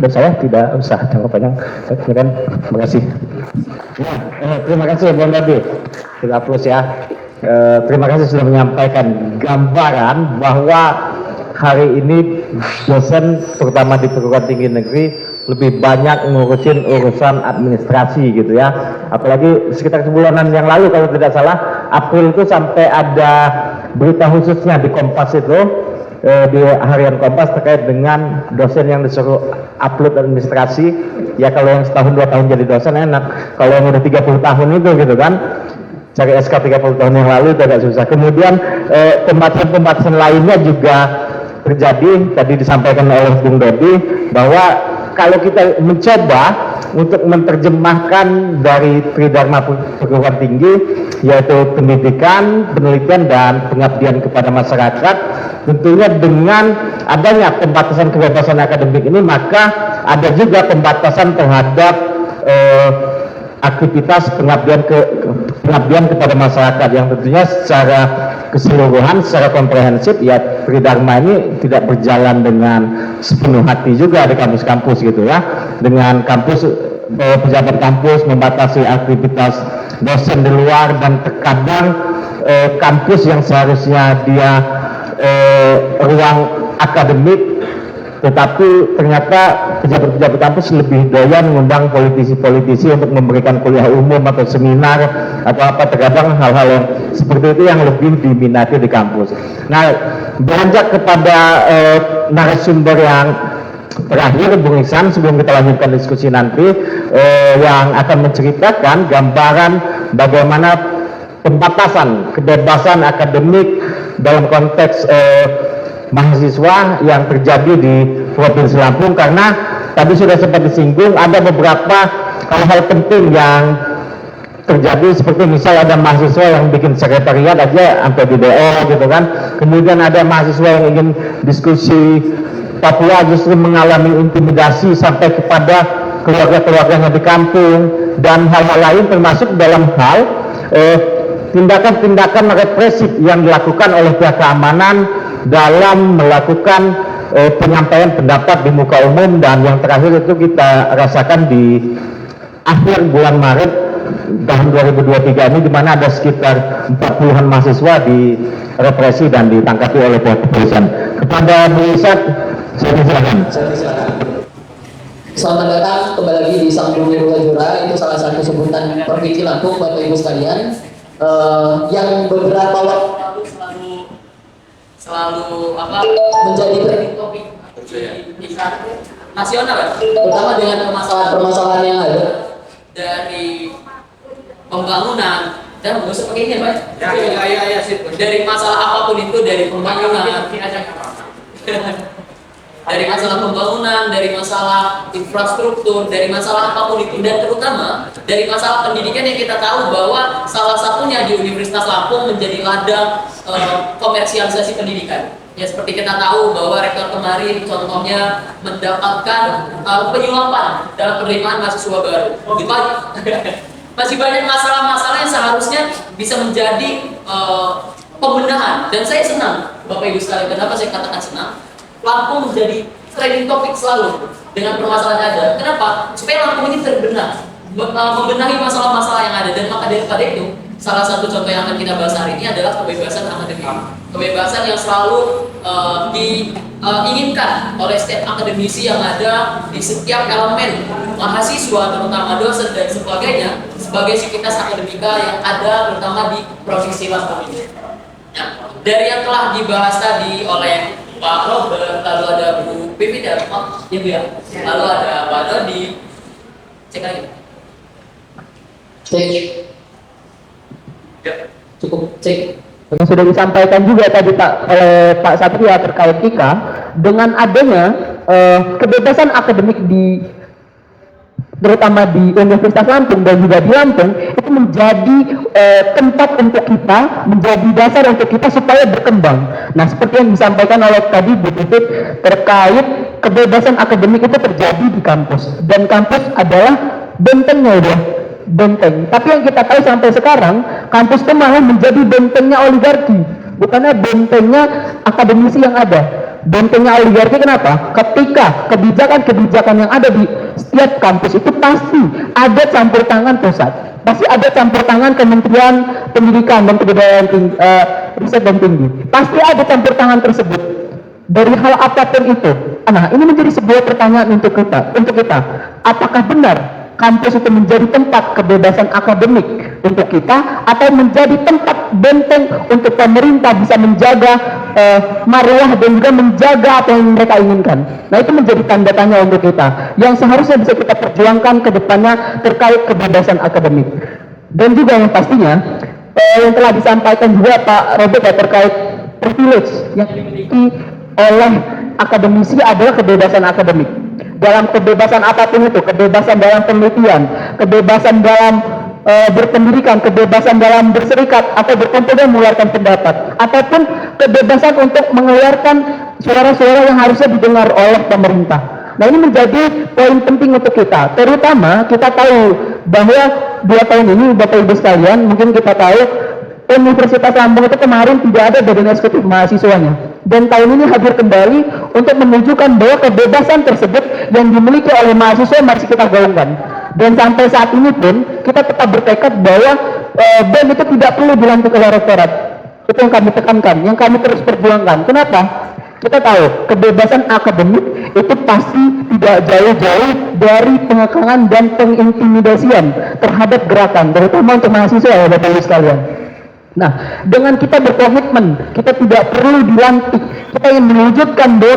S5: dari saya, tidak usah jangka panjang. Terima kasih.
S1: Terima kasih Bang Dodi. Kita plus ya. Terima kasih sudah menyampaikan gambaran bahwa hari ini dosen terutama di perguruan tinggi negeri lebih banyak ngurusin urusan administrasi gitu ya. Apalagi sekitar sebulanan yang lalu kalau tidak salah, April itu sampai ada berita khususnya di Kompas itu, di harian Kompas terkait dengan dosen yang disuruh upload administrasi. Ya kalau yang setahun 2 tahun jadi dosen enak, kalau yang udah 30 tahun itu gitu kan, cari SK 30 tahun yang lalu itu agak susah. Kemudian pembatasan lainnya juga terjadi, tadi disampaikan oleh Bung Dodi, bahwa kalau kita mencoba untuk menerjemahkan dari Tridharma perguruan tinggi, yaitu pendidikan, penelitian, dan pengabdian kepada masyarakat, tentunya dengan adanya pembatasan kebebasan akademik ini, maka ada juga pembatasan terhadap aktivitas pengabdian kepada masyarakat, yang tentunya secara keseluruhan, secara komprehensif ya Tridharma ini tidak berjalan dengan sepenuh hati juga di kampus-kampus gitu ya. Dengan kampus, pejabat kampus membatasi aktivitas dosen di luar, dan terkadang kampus yang seharusnya dia ruang akademik, tetapi ternyata pejabat-pejabat kampus lebih doyan mengundang politisi-politisi untuk memberikan kuliah umum atau seminar atau apa. Terkadang hal-hal yang seperti itu yang lebih diminati di kampus. Nah, beranjak kepada narasumber yang terakhir, Bung Ihsan, sebelum kita lanjutkan diskusi nanti, yang akan menceritakan gambaran bagaimana pembatasan kebebasan akademik dalam konteks mahasiswa yang terjadi di Provinsi Lampung. Karena tadi sudah sempat disinggung, ada beberapa hal-hal penting yang terjadi, seperti misal ada mahasiswa yang bikin sekretariat aja sampai di DO gitu kan. Kemudian ada mahasiswa yang ingin diskusi Papua justru mengalami intimidasi sampai kepada keluarga-keluarganya di kampung, dan hal-hal lain, termasuk dalam hal tindakan-tindakan represif yang dilakukan oleh pihak keamanan dalam melakukan penyampaian pendapat di muka umum. Dan yang terakhir itu kita rasakan di akhir bulan Maret tahun 2023 ini, di mana ada sekitar 40-an mahasiswa direpresi dan ditangkapi oleh pihak kepolisian. Kepada Bu Isat, saya silakan.
S6: Selamat datang kembali lagi di Sang Bumi Rujura. Itu salah satu sebutan Provinsi Lampung, Bapak Ibu sekalian, yang beberapa waktu selalu menjadi trending topik di nasional, terutama dengan permasalahan yang ada dari pembangunan, dan nggak usah pakai ini Pak, dari masalah apapun itu, dari pembangunan, dari masalah pembangunan, dari masalah infrastruktur, dari masalah apapun itu, dan terutama dari masalah pendidikan yang kita tahu bahwa salah satunya di Universitas Lampung menjadi ladang komersialisasi pendidikan. Ya, seperti kita tahu bahwa rektor kemarin contohnya mendapatkan penyulapan dalam penerimaan mahasiswa baru. Masih banyak masalah-masalah yang seharusnya bisa menjadi pembenahan, dan saya senang Bapak Ibu sekalian. Kenapa saya katakan senang? Lampung menjadi trending topik selalu dengan permasalahan yang ada. Kenapa? Supaya Lampung ini terbenah, membenahi masalah-masalah yang ada. Dan maka daripada itu, salah satu contoh yang akan kita bahas hari ini adalah kebebasan akademik. Kebebasan yang selalu diinginkan oleh setiap akademisi yang ada di setiap elemen mahasiswa, terutama dosen dan sebagainya, sebagai sivitas akademika yang ada terutama di Provinsi Lampung ini. Nah, dari yang telah dibahas tadi oleh Pak Robert, lalu ada Bu Pipi dan Pak, ya Bu ya, lalu ada Pak Dodi, cek lagi, cek, ya, cukup cek.
S3: Yang sudah disampaikan juga tadi oleh Pak Satria terkait KIKA, dengan adanya kebebasan akademik di
S7: terutama di Universitas Lampung dan juga di Lampung, itu menjadi tempat untuk kita, menjadi dasar untuk kita supaya berkembang. Nah, seperti yang disampaikan oleh tadi Bu Titik terkait kebebasan akademik itu terjadi di kampus, dan kampus adalah bentengnya ya, benteng. Tapi yang kita tahu sampai sekarang, kampus itu malah menjadi bentengnya oligarki, bukannya bentengnya akademisi yang ada. Bentengnya oligarki kenapa? Ketika kebijakan-kebijakan yang ada di setiap kampus itu pasti ada campur tangan pusat, pasti ada campur tangan Kementerian Pendidikan dan Kebudayaan Riset dan Tinggi, pasti ada campur tangan tersebut dari hal apapun itu. Nah, ini menjadi sebuah pertanyaan untuk kita, apakah benar kampus itu menjadi tempat kebebasan akademik untuk kita, atau menjadi tempat benteng untuk pemerintah bisa menjaga marwah dan juga menjaga apa yang mereka inginkan. Nah, itu menjadi tanda tanya untuk kita yang seharusnya bisa kita perjuangkan ke depannya terkait kebebasan akademik. Dan juga yang pastinya yang telah disampaikan juga Pak Robert ya, terkait privilege yang dimiliki oleh akademisi adalah kebebasan akademik. Dalam kebebasan apapun itu, kebebasan dalam penelitian, kebebasan dalam berpendidikan, kebebasan dalam berserikat atau berkumpul dan mengeluarkan pendapat, ataupun kebebasan untuk mengeluarkan suara-suara yang harusnya didengar oleh pemerintah. Nah, ini menjadi poin penting untuk kita, terutama kita tahu bahwa 2 tahun ini Bapak Ibu sekalian, mungkin kita tahu Universitas Lampung itu kemarin tidak ada badan eksekutif mahasiswanya, dan tahun ini hadir kembali untuk menunjukkan bahwa kebebasan tersebut yang dimiliki oleh mahasiswa masih kita gaungkan. Dan sampai saat ini pun kita tetap bertekad bahwa BEM itu tidak perlu dilantik oleh rektorat. Itu yang kami tekankan, yang kami terus perjuangkan. Kenapa? Kita tahu kebebasan akademik itu pasti tidak jauh-jauh dari pengekangan dan pengintimidasian terhadap gerakan, terutama untuk mahasiswa ya Bapak Ibu sekalian. Nah, dengan kita berkomitmen, kita tidak perlu dilantik, kita ingin mewujudkan bahwa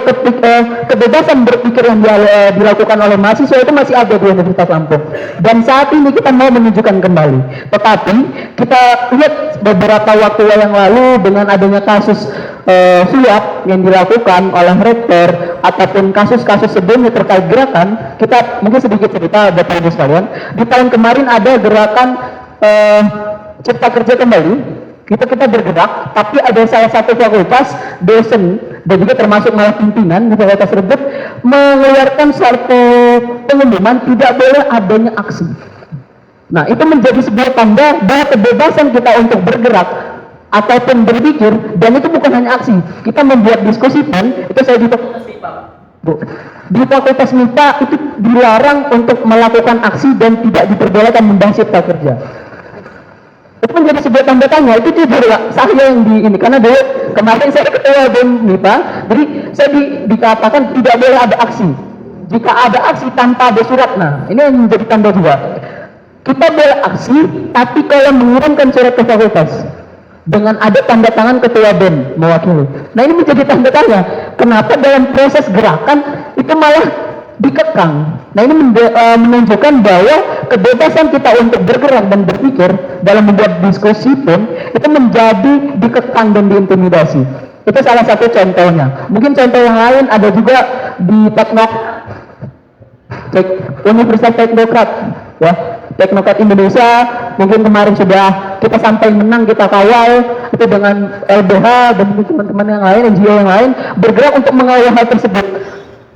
S7: kebebasan berpikir yang dilakukan oleh mahasiswa itu masih ada di Universitas Lampung. Dan saat ini kita mau menunjukkan kembali. Tetapi kita lihat beberapa waktu yang lalu dengan adanya kasus suap yang dilakukan oleh rektor ataupun kasus-kasus sebelumnya terkait gerakan, kita mungkin sedikit cerita Bapak Ibu sekalian. Di tahun kemarin ada gerakan Cipta Kerja Kembali. Kita bergerak, tapi ada salah satu fakultas, dosen, dan juga termasuk malah pimpinan di fakultas tersebut mengeluarkan suatu pengumuman tidak boleh adanya aksi. Nah, itu menjadi sebuah tanda bahwa kebebasan kita untuk bergerak ataupun berpikir, dan itu bukan hanya aksi. Kita membuat diskusi pun, itu saya di fakultas MIPA itu dilarang untuk melakukan aksi dan tidak diperbolehkan membahas cipta kerja. Itu menjadi sebuah tanda tanya, itu jujur saya yang di ini, karena dulu kemarin saya ketua BEM MIPA, jadi saya dikatakan tidak boleh ada aksi. Jika ada aksi tanpa ada surat, nah ini yang menjadi tanda juga. Kita boleh aksi, tapi kalau mengirimkan surat ke fakultas dengan ada tanda tangan ketua BEM mewakili. Nah, ini menjadi tanda tanya, kenapa dalam proses gerakan itu malah dikekang. Nah, ini menunjukkan bahwa kebebasan kita untuk bergerak dan berpikir dalam membuat diskusi pun itu menjadi dikekang dan diintimidasi. Itu salah satu contohnya. Mungkin contoh yang lain ada juga di Universitas Teknokrat ya. Teknokrat Indonesia mungkin kemarin sudah kita sampai menang, kita kawal itu dengan LBH dan teman-teman yang lain, NGO yang lain bergerak untuk mengawal hal tersebut.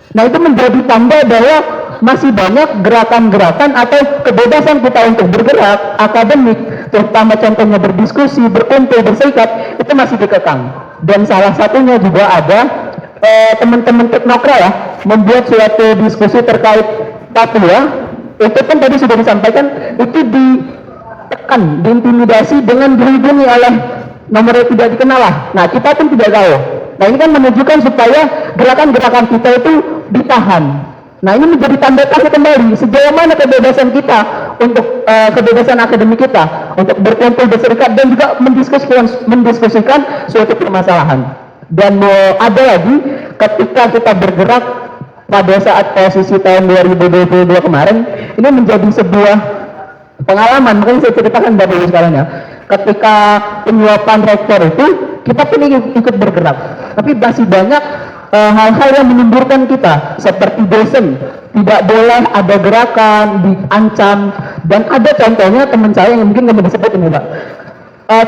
S7: Nah, itu menjadi tanda bahwa masih banyak gerakan-gerakan atau kebebasan kita untuk bergerak akademik, terutama contohnya berdiskusi, berkumpul, berserikat, itu masih dikekang. Dan salah satunya juga ada teman-teman Teknokra ya, membuat suatu diskusi terkait Papua. Itu pun tadi sudah disampaikan, itu ditekan, diintimidasi dengan dihubungi oleh nomor yang tidak dikenal lah. Nah, kita pun tidak tahu. Nah, ini kan menunjukkan supaya gerakan-gerakan kita itu ditahan. Nah, ini menjadi tanda tanya kembali sejauh mana kebebasan kita untuk kebebasan akademik kita untuk berkumpul, berserikat, dan juga mendiskusikan suatu permasalahan. Dan ada lagi ketika kita bergerak pada saat posisi tahun 2022 kemarin, ini menjadi sebuah pengalaman. Makanya saya ceritakan Bapak Ibu sekalian ya, ketika penyuapan rektor itu kita pun ikut bergerak, tapi masih banyak hal-hal yang menyemburkan kita seperti dosen tidak boleh ada gerakan diancam, dan ada contohnya teman saya yang mungkin nggak disebut ini Pak.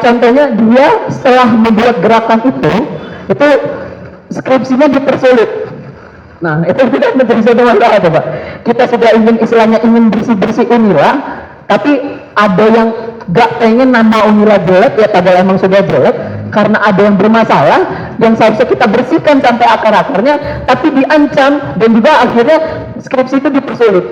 S7: Contohnya dia setelah membuat gerakan itu skripsinya dipersulit. Nah itu tidak menjadi satu masalah tuh Pak. Kita sudah ingin bersih-bersih Unila, tapi ada yang gak pengen nama Unila jelek, ya padahal emang sudah jelek karena ada yang bermasalah yang seharusnya kita bersihkan sampai akar-akarnya, tapi diancam dan juga akhirnya skripsi itu dipersulit.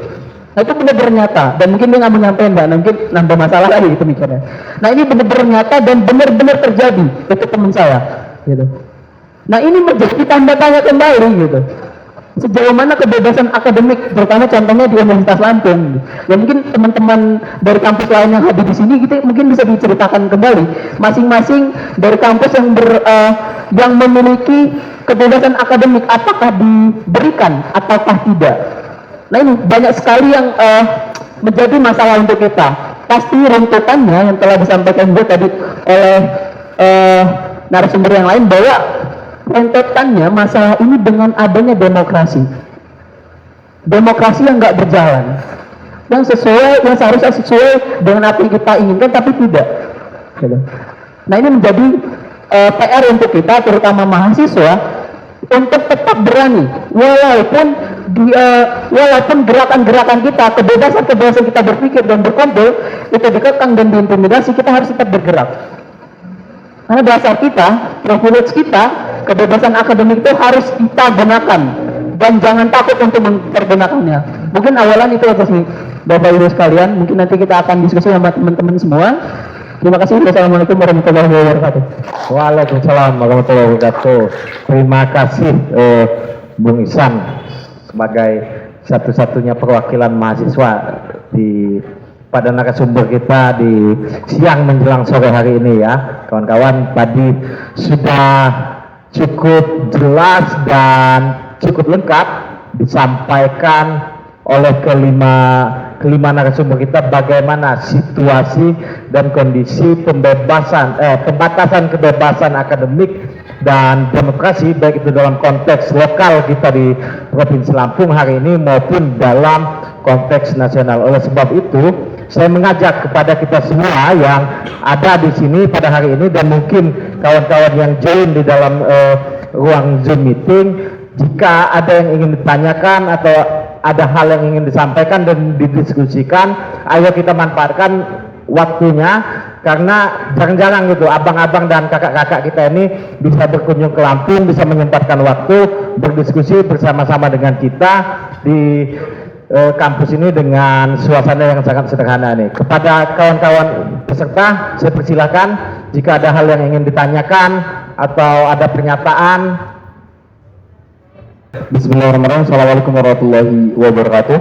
S7: Nah itu benar-benar nyata, dan mungkin dia nggak menyampaikan Mbak, mungkin nambah masalah lagi itu mikirnya. Nah ini benar-benar nyata dan benar-benar terjadi itu teman saya gitu. Nah ini menjadi tanda tanya kembali gitu, sejauh mana kebebasan akademik, terutama contohnya di Universitas Lampung. Ya mungkin teman-teman dari kampus lain yang hadir di sini kita mungkin bisa diceritakan kembali masing-masing dari kampus yang memiliki kebebasan akademik, apakah diberikan ataukah tidak. Nah ini banyak sekali yang menjadi masalah untuk kita. Pasti runtutannya yang telah disampaikan juga tadi oleh narasumber yang lain, bahwa rentetannya masalah ini dengan adanya demokrasi yang nggak berjalan, yang seharusnya sesuai dengan apa yang kita inginkan tapi tidak. Nah ini menjadi PR untuk kita, terutama mahasiswa, untuk tetap berani walaupun gerakan-gerakan kita, kebebasan kita berpikir dan berkumpul itu dikekang dan diintimidasi, kita harus tetap bergerak. Karena dasar kita, privilege kita, kebebasan akademik itu harus kita gunakan dan jangan takut untuk mempergunakannya. Mungkin awalan itu atas nih Bapak Ibu sekalian, mungkin nanti kita akan diskusi sama teman-teman semua. Terima kasih. Wassalamualaikum warahmatullahi wabarakatuh.
S1: Waalaikumsalam warahmatullahi wabarakatuh. Terima kasih Bung Ihsan sebagai satu-satunya perwakilan mahasiswa pada narasumber kita di siang menjelang sore hari ini ya. Kawan-kawan, tadi sudah cukup jelas dan cukup lengkap disampaikan oleh kelima narasumber kita bagaimana situasi dan kondisi pembatasan kebebasan akademik dan demokrasi, baik itu dalam konteks lokal kita di Provinsi Lampung hari ini maupun dalam konteks nasional. Oleh sebab itu saya mengajak kepada kita semua yang ada di sini pada hari ini dan mungkin kawan-kawan yang join di dalam ruang Zoom meeting, jika ada yang ingin ditanyakan atau ada hal yang ingin disampaikan dan didiskusikan, ayo kita manfaatkan waktunya, karena jarang-jarang gitu abang-abang dan kakak-kakak kita ini bisa berkunjung ke Lampung, bisa menyempatkan waktu berdiskusi bersama-sama dengan kita di kampus ini dengan suasana yang sangat sederhana nih. Kepada kawan-kawan peserta, saya persilakan jika ada hal yang ingin ditanyakan atau ada pernyataan.
S2: Bismillahirrahmanirrahim. Assalamualaikum warahmatullahi wabarakatuh.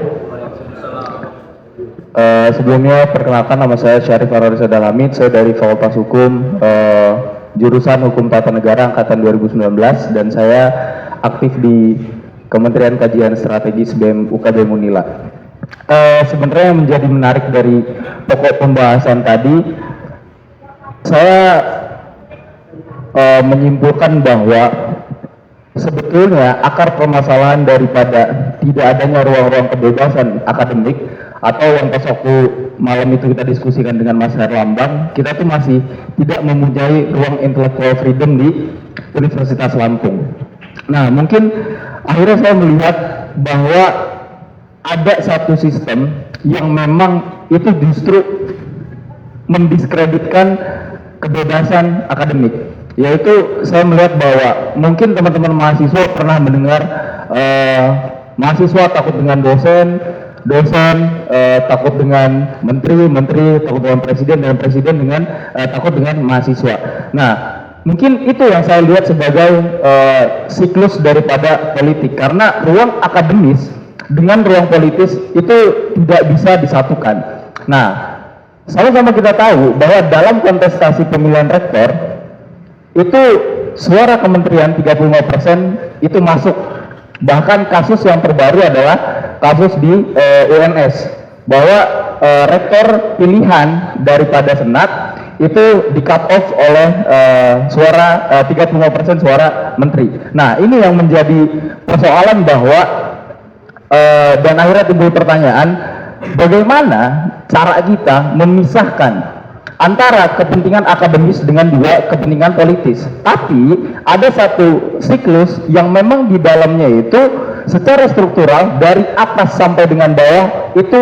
S2: Sebelumnya perkenalkan, nama saya Syarif Ararisa Dalamid, saya dari Fakultas Hukum jurusan Hukum Tata Negara angkatan 2019 dan saya aktif di Kementerian Kajian Strategis BEM UKBM Unila. Sebenarnya yang menjadi menarik dari pokok pembahasan tadi, saya menyimpulkan bahwa sebetulnya akar permasalahan daripada tidak adanya ruang-ruang kebebasan akademik, atau yang pas waktu malam itu kita diskusikan dengan Mas Herlambang, kita tuh masih tidak mempunyai ruang intellectual freedom di Universitas Lampung. Nah, mungkin akhirnya saya melihat bahwa ada satu sistem yang memang itu justru mendiskreditkan kebebasan akademik, yaitu saya melihat bahwa mungkin teman-teman mahasiswa pernah mendengar mahasiswa takut dengan dosen takut dengan menteri takut dengan presiden, dan presiden dengan takut dengan mahasiswa. Nah, mungkin itu yang saya lihat sebagai siklus daripada politik, karena ruang akademis dengan ruang politis itu tidak bisa disatukan. Nah, sama-sama kita tahu bahwa dalam kontestasi pemilihan rektor itu suara kementerian 35% itu masuk. Bahkan kasus yang terbaru adalah kasus di UNS, bahwa rektor pilihan daripada Senat
S1: itu di cut off oleh suara 35% suara menteri. Nah, ini yang menjadi persoalan bahwa dan akhirnya timbul pertanyaan, bagaimana cara kita memisahkan antara kepentingan akademis dengan juga kepentingan politis. Tapi ada satu siklus yang memang di dalamnya itu secara struktural dari atas sampai dengan bawah itu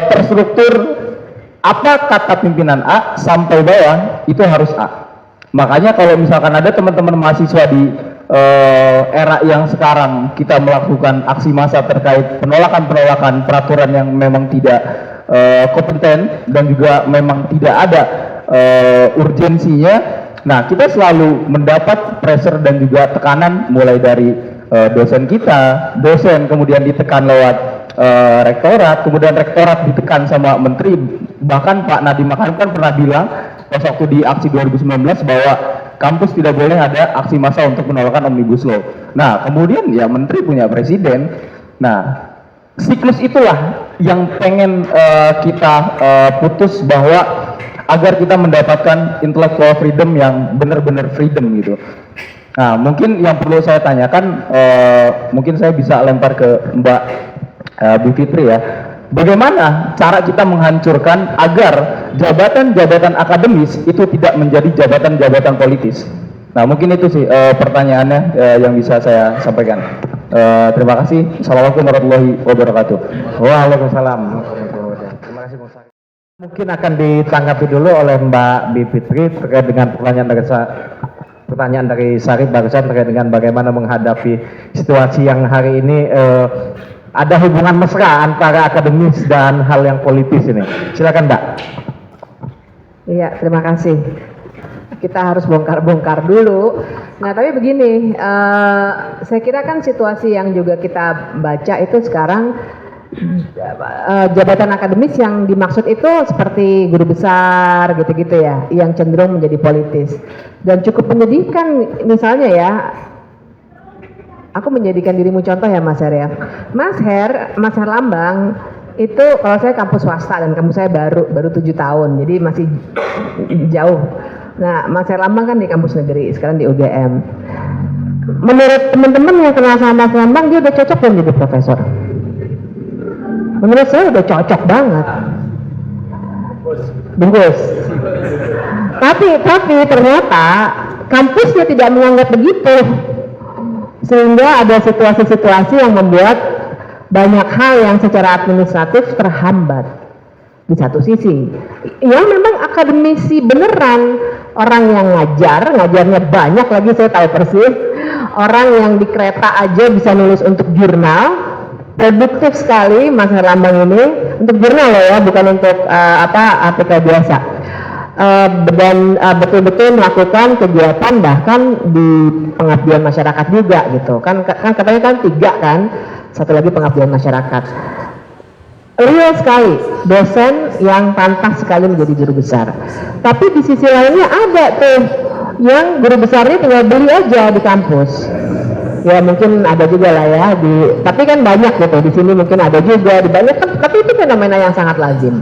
S1: terstruktur, apa kata pimpinan A sampai bawah itu harus A. Makanya kalau misalkan ada teman-teman mahasiswa di era yang sekarang kita melakukan aksi massa terkait penolakan peraturan yang memang tidak kompeten dan juga memang tidak ada urgensinya. Nah, kita selalu mendapat pressure dan juga tekanan mulai dari dosen kita, dosen kemudian ditekan lewat rektorat, kemudian rektorat ditekan sama menteri. Bahkan Pak Nadiem Makarim kan pernah bilang pas waktu di aksi 2019 bahwa kampus tidak boleh ada aksi massa untuk menolakkan Omnibus Law. Nah, kemudian ya menteri punya presiden. Nah, siklus itulah yang pengen kita putus, bahwa agar kita mendapatkan intellectual freedom yang benar-benar freedom gitu. Nah, mungkin yang perlu saya tanyakan, mungkin saya bisa lempar ke Mbak Bivitri ya. Bagaimana cara kita menghancurkan agar jabatan-jabatan akademis itu tidak menjadi jabatan-jabatan politis? Nah, mungkin itu sih pertanyaannya yang bisa saya sampaikan. Terima kasih. Assalamualaikum warahmatullahi wabarakatuh.
S4: Waalaikumsalam. Terima kasih Bung Sari. Mungkin akan ditanggapi dulu oleh Mbak Bivitri terkait dengan pertanyaan dari Sari barusan terkait dengan bagaimana menghadapi situasi yang hari ini ada hubungan mesra antara akademis dan hal yang politis ini. Silakan Mbak.
S3: Iya, terima kasih. Kita harus bongkar-bongkar dulu. Nah, tapi begini, saya kira kan situasi yang juga kita baca itu sekarang jabatan akademis yang dimaksud itu seperti guru besar gitu-gitu ya, yang cenderung menjadi politis. Dan cukup menyedihkan misalnya ya, aku menjadikan dirimu contoh ya Mas Her ya. Mas Herlambang itu kalau saya kampus swasta dan kampus saya baru 7 tahun, jadi masih jauh. Nah, Mas Herlambang kan di kampus negeri, sekarang di UGM. Menurut teman-teman yang kenal sama Mas Herlambang, dia udah cocok belum jadi profesor? Menurut saya udah cocok banget. Bungkus. Tapi ternyata kampusnya tidak menganggap begitu. Sehingga ada situasi-situasi yang membuat banyak hal yang secara administratif terhambat. Di satu sisi, ya memang akademisi beneran, orang yang ngajarnya banyak lagi, saya tahu persis. Orang yang di kereta aja bisa nulis untuk jurnal, produktif sekali Mas Herlambang ini, untuk jurnal loh ya, bukan untuk APK biasa. Dan betul-betul melakukan kegiatan bahkan di pengabdian masyarakat juga gitu kan katanya kan 3 kan, satu lagi pengabdian masyarakat. Real sekali dosen yang pantas sekali menjadi guru besar. Tapi di sisi lainnya ada tuh yang guru besarnya tinggal beli aja di kampus. Ya mungkin ada juga lah ya tapi kan banyak gitu di sini, mungkin ada juga di banyak, tapi itu fenomena yang sangat lazim.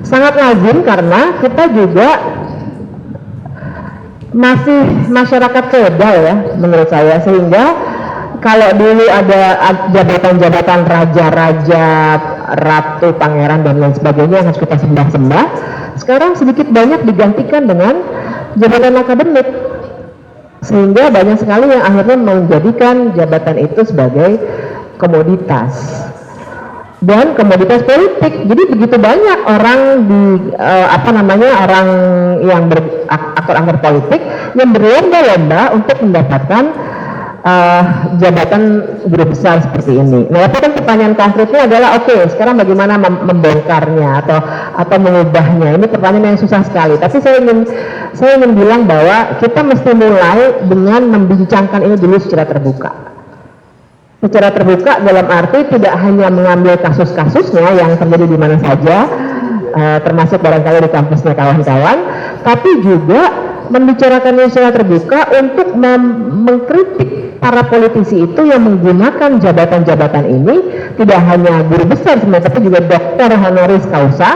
S3: Sangat lazim karena kita juga masih masyarakat feodal ya menurut saya, sehingga kalau dulu ada jabatan-jabatan raja-raja, ratu, pangeran dan lain sebagainya yang harus kita sembah-sembah, sekarang sedikit banyak digantikan dengan jabatan akademik, sehingga banyak sekali yang akhirnya menjadikan jabatan itu sebagai komoditas dan komoditas politik. Jadi begitu banyak orang di orang yang aktor-aktor politik yang berlomba-lomba untuk mendapatkan jabatan guru besar seperti ini. Nah, tapi kan pertanyaan konkretnya adalah oke, sekarang bagaimana membongkarnya atau mengubahnya? Ini pertanyaan yang susah sekali. Tapi saya ingin bilang bahwa kita mesti mulai dengan membincangkan ini dulu secara terbuka. Secara terbuka dalam arti tidak hanya mengambil kasus-kasusnya yang terjadi di mana saja, termasuk barangkali di kampusnya kawan-kawan, tapi juga membicarakannya secara terbuka untuk mengkritik para politisi itu yang menggunakan jabatan-jabatan ini, tidak hanya guru besar sebenarnya, tapi juga doktor honoris causa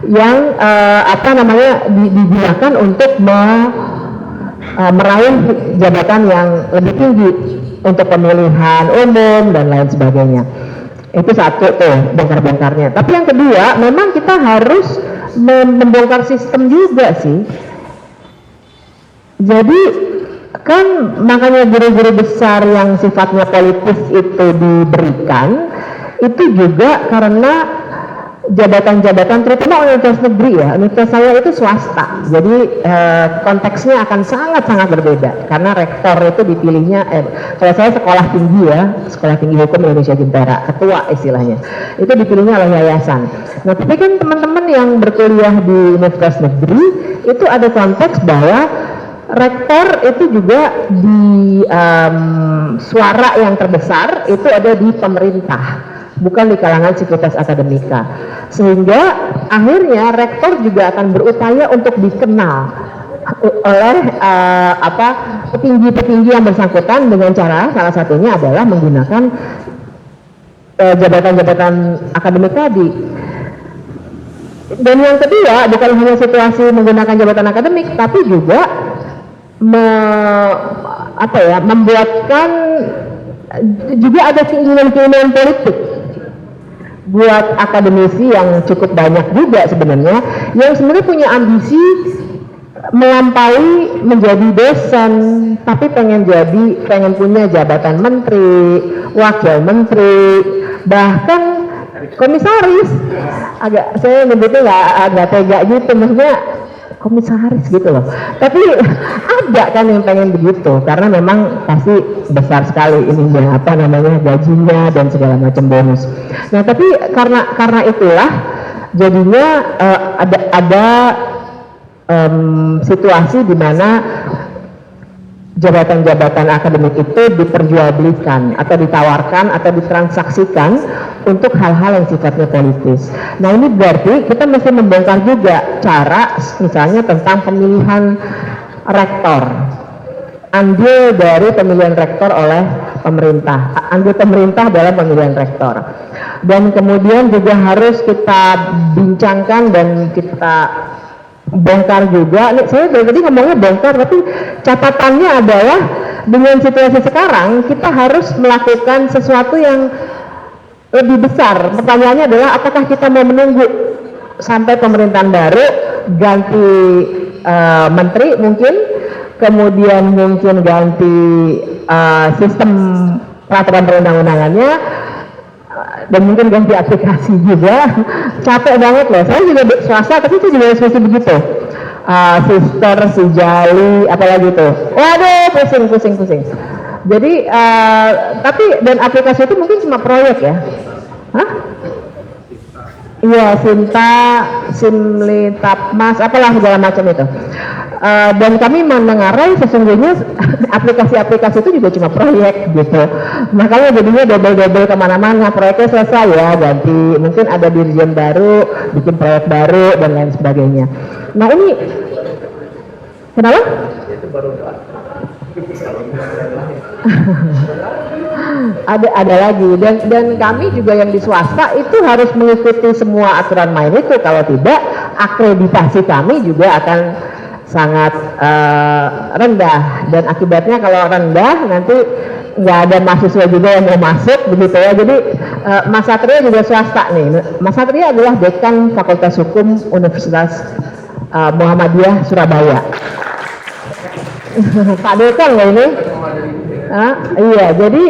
S3: yang digunakan untuk meraih jabatan yang lebih tinggi untuk pemilihan umum dan lain sebagainya. Itu satu tuh bongkar-bongkarnya. Tapi yang kedua, memang kita harus membongkar sistem juga sih. Jadi kan makanya guru-guru besar yang sifatnya politis itu diberikan itu juga karena jabatan-jabatan terutama universitas negeri ya, universitas saya itu swasta, jadi konteksnya akan sangat-sangat berbeda karena rektor itu dipilihnya, kalau saya sekolah tinggi ya, sekolah tinggi hukum Indonesia Jentera, ketua istilahnya, itu dipilihnya oleh yayasan. Nah tapi kan teman-teman yang berkuliah di universitas negeri itu ada konteks bahwa rektor itu juga di suara yang terbesar itu ada di pemerintah, bukan di kalangan sivitas akademika, sehingga akhirnya rektor juga akan berupaya untuk dikenal oleh petinggi-petinggi yang bersangkutan dengan cara salah satunya adalah menggunakan jabatan-jabatan akademik tadi. Dan yang kedua bukan hanya situasi menggunakan jabatan akademik, tapi juga membuatkan juga ada keinginan-keinginan politik buat akademisi yang cukup banyak juga sebenarnya yang sebenarnya punya ambisi melampaui menjadi dosen tapi pengen punya jabatan menteri, wakil menteri, bahkan komisaris. Saya nyebutnya agak tega gitu, maksudnya komisaris gitu loh, tapi ada kan yang pengen begitu karena memang pasti besar sekali ininya gajinya dan segala macam bonus. Nah tapi karena itulah jadinya ada situasi di mana jabatan-jabatan akademik itu diperjualbelikan atau ditawarkan atau ditransaksikan untuk hal-hal yang sifatnya politis. Nah ini berarti kita mesti membongkar juga cara misalnya tentang pemilihan rektor, andil dari pemilihan rektor oleh pemerintah, andil pemerintah dalam pemilihan rektor, dan kemudian juga harus kita bincangkan dan kita bongkar juga. Saya dari tadi ngomongnya bongkar, tapi catatannya adalah dengan situasi sekarang kita harus melakukan sesuatu yang lebih besar. Pertanyaannya adalah apakah kita mau menunggu sampai pemerintahan baru ganti menteri mungkin, kemudian mungkin ganti sistem peraturan perundang-undangannya, dan mungkin ganti aplikasi juga. Capek banget loh, saya juga swasta tapi itu juga mesti begitu, sister, si jali, apalagi tuh, waduh pusing. Jadi tapi dan aplikasi itu mungkin cuma proyek ya, iya, Sinta, Simli, Tapmas, apalah segala macam itu. Dan kami mendengarai sesungguhnya aplikasi-aplikasi itu juga cuma proyek gitu. Makanya jadinya double-double kemana-mana, proyeknya selesai ya ganti, mungkin ada dirjen baru, bikin proyek baru dan lain sebagainya. Nah ini kenapa? ada lagi dan kami juga yang di swasta itu harus mengikuti semua aturan main itu, kalau tidak akreditasi kami juga akan sangat rendah, dan akibatnya kalau rendah nanti nggak ada mahasiswa juga yang mau masuk begitu ya. Jadi Mas Satria juga swasta nih. Mas Satria adalah dekan Fakultas Hukum Universitas Muhammadiyah Surabaya. Pak dekan loh ini. Iya, jadi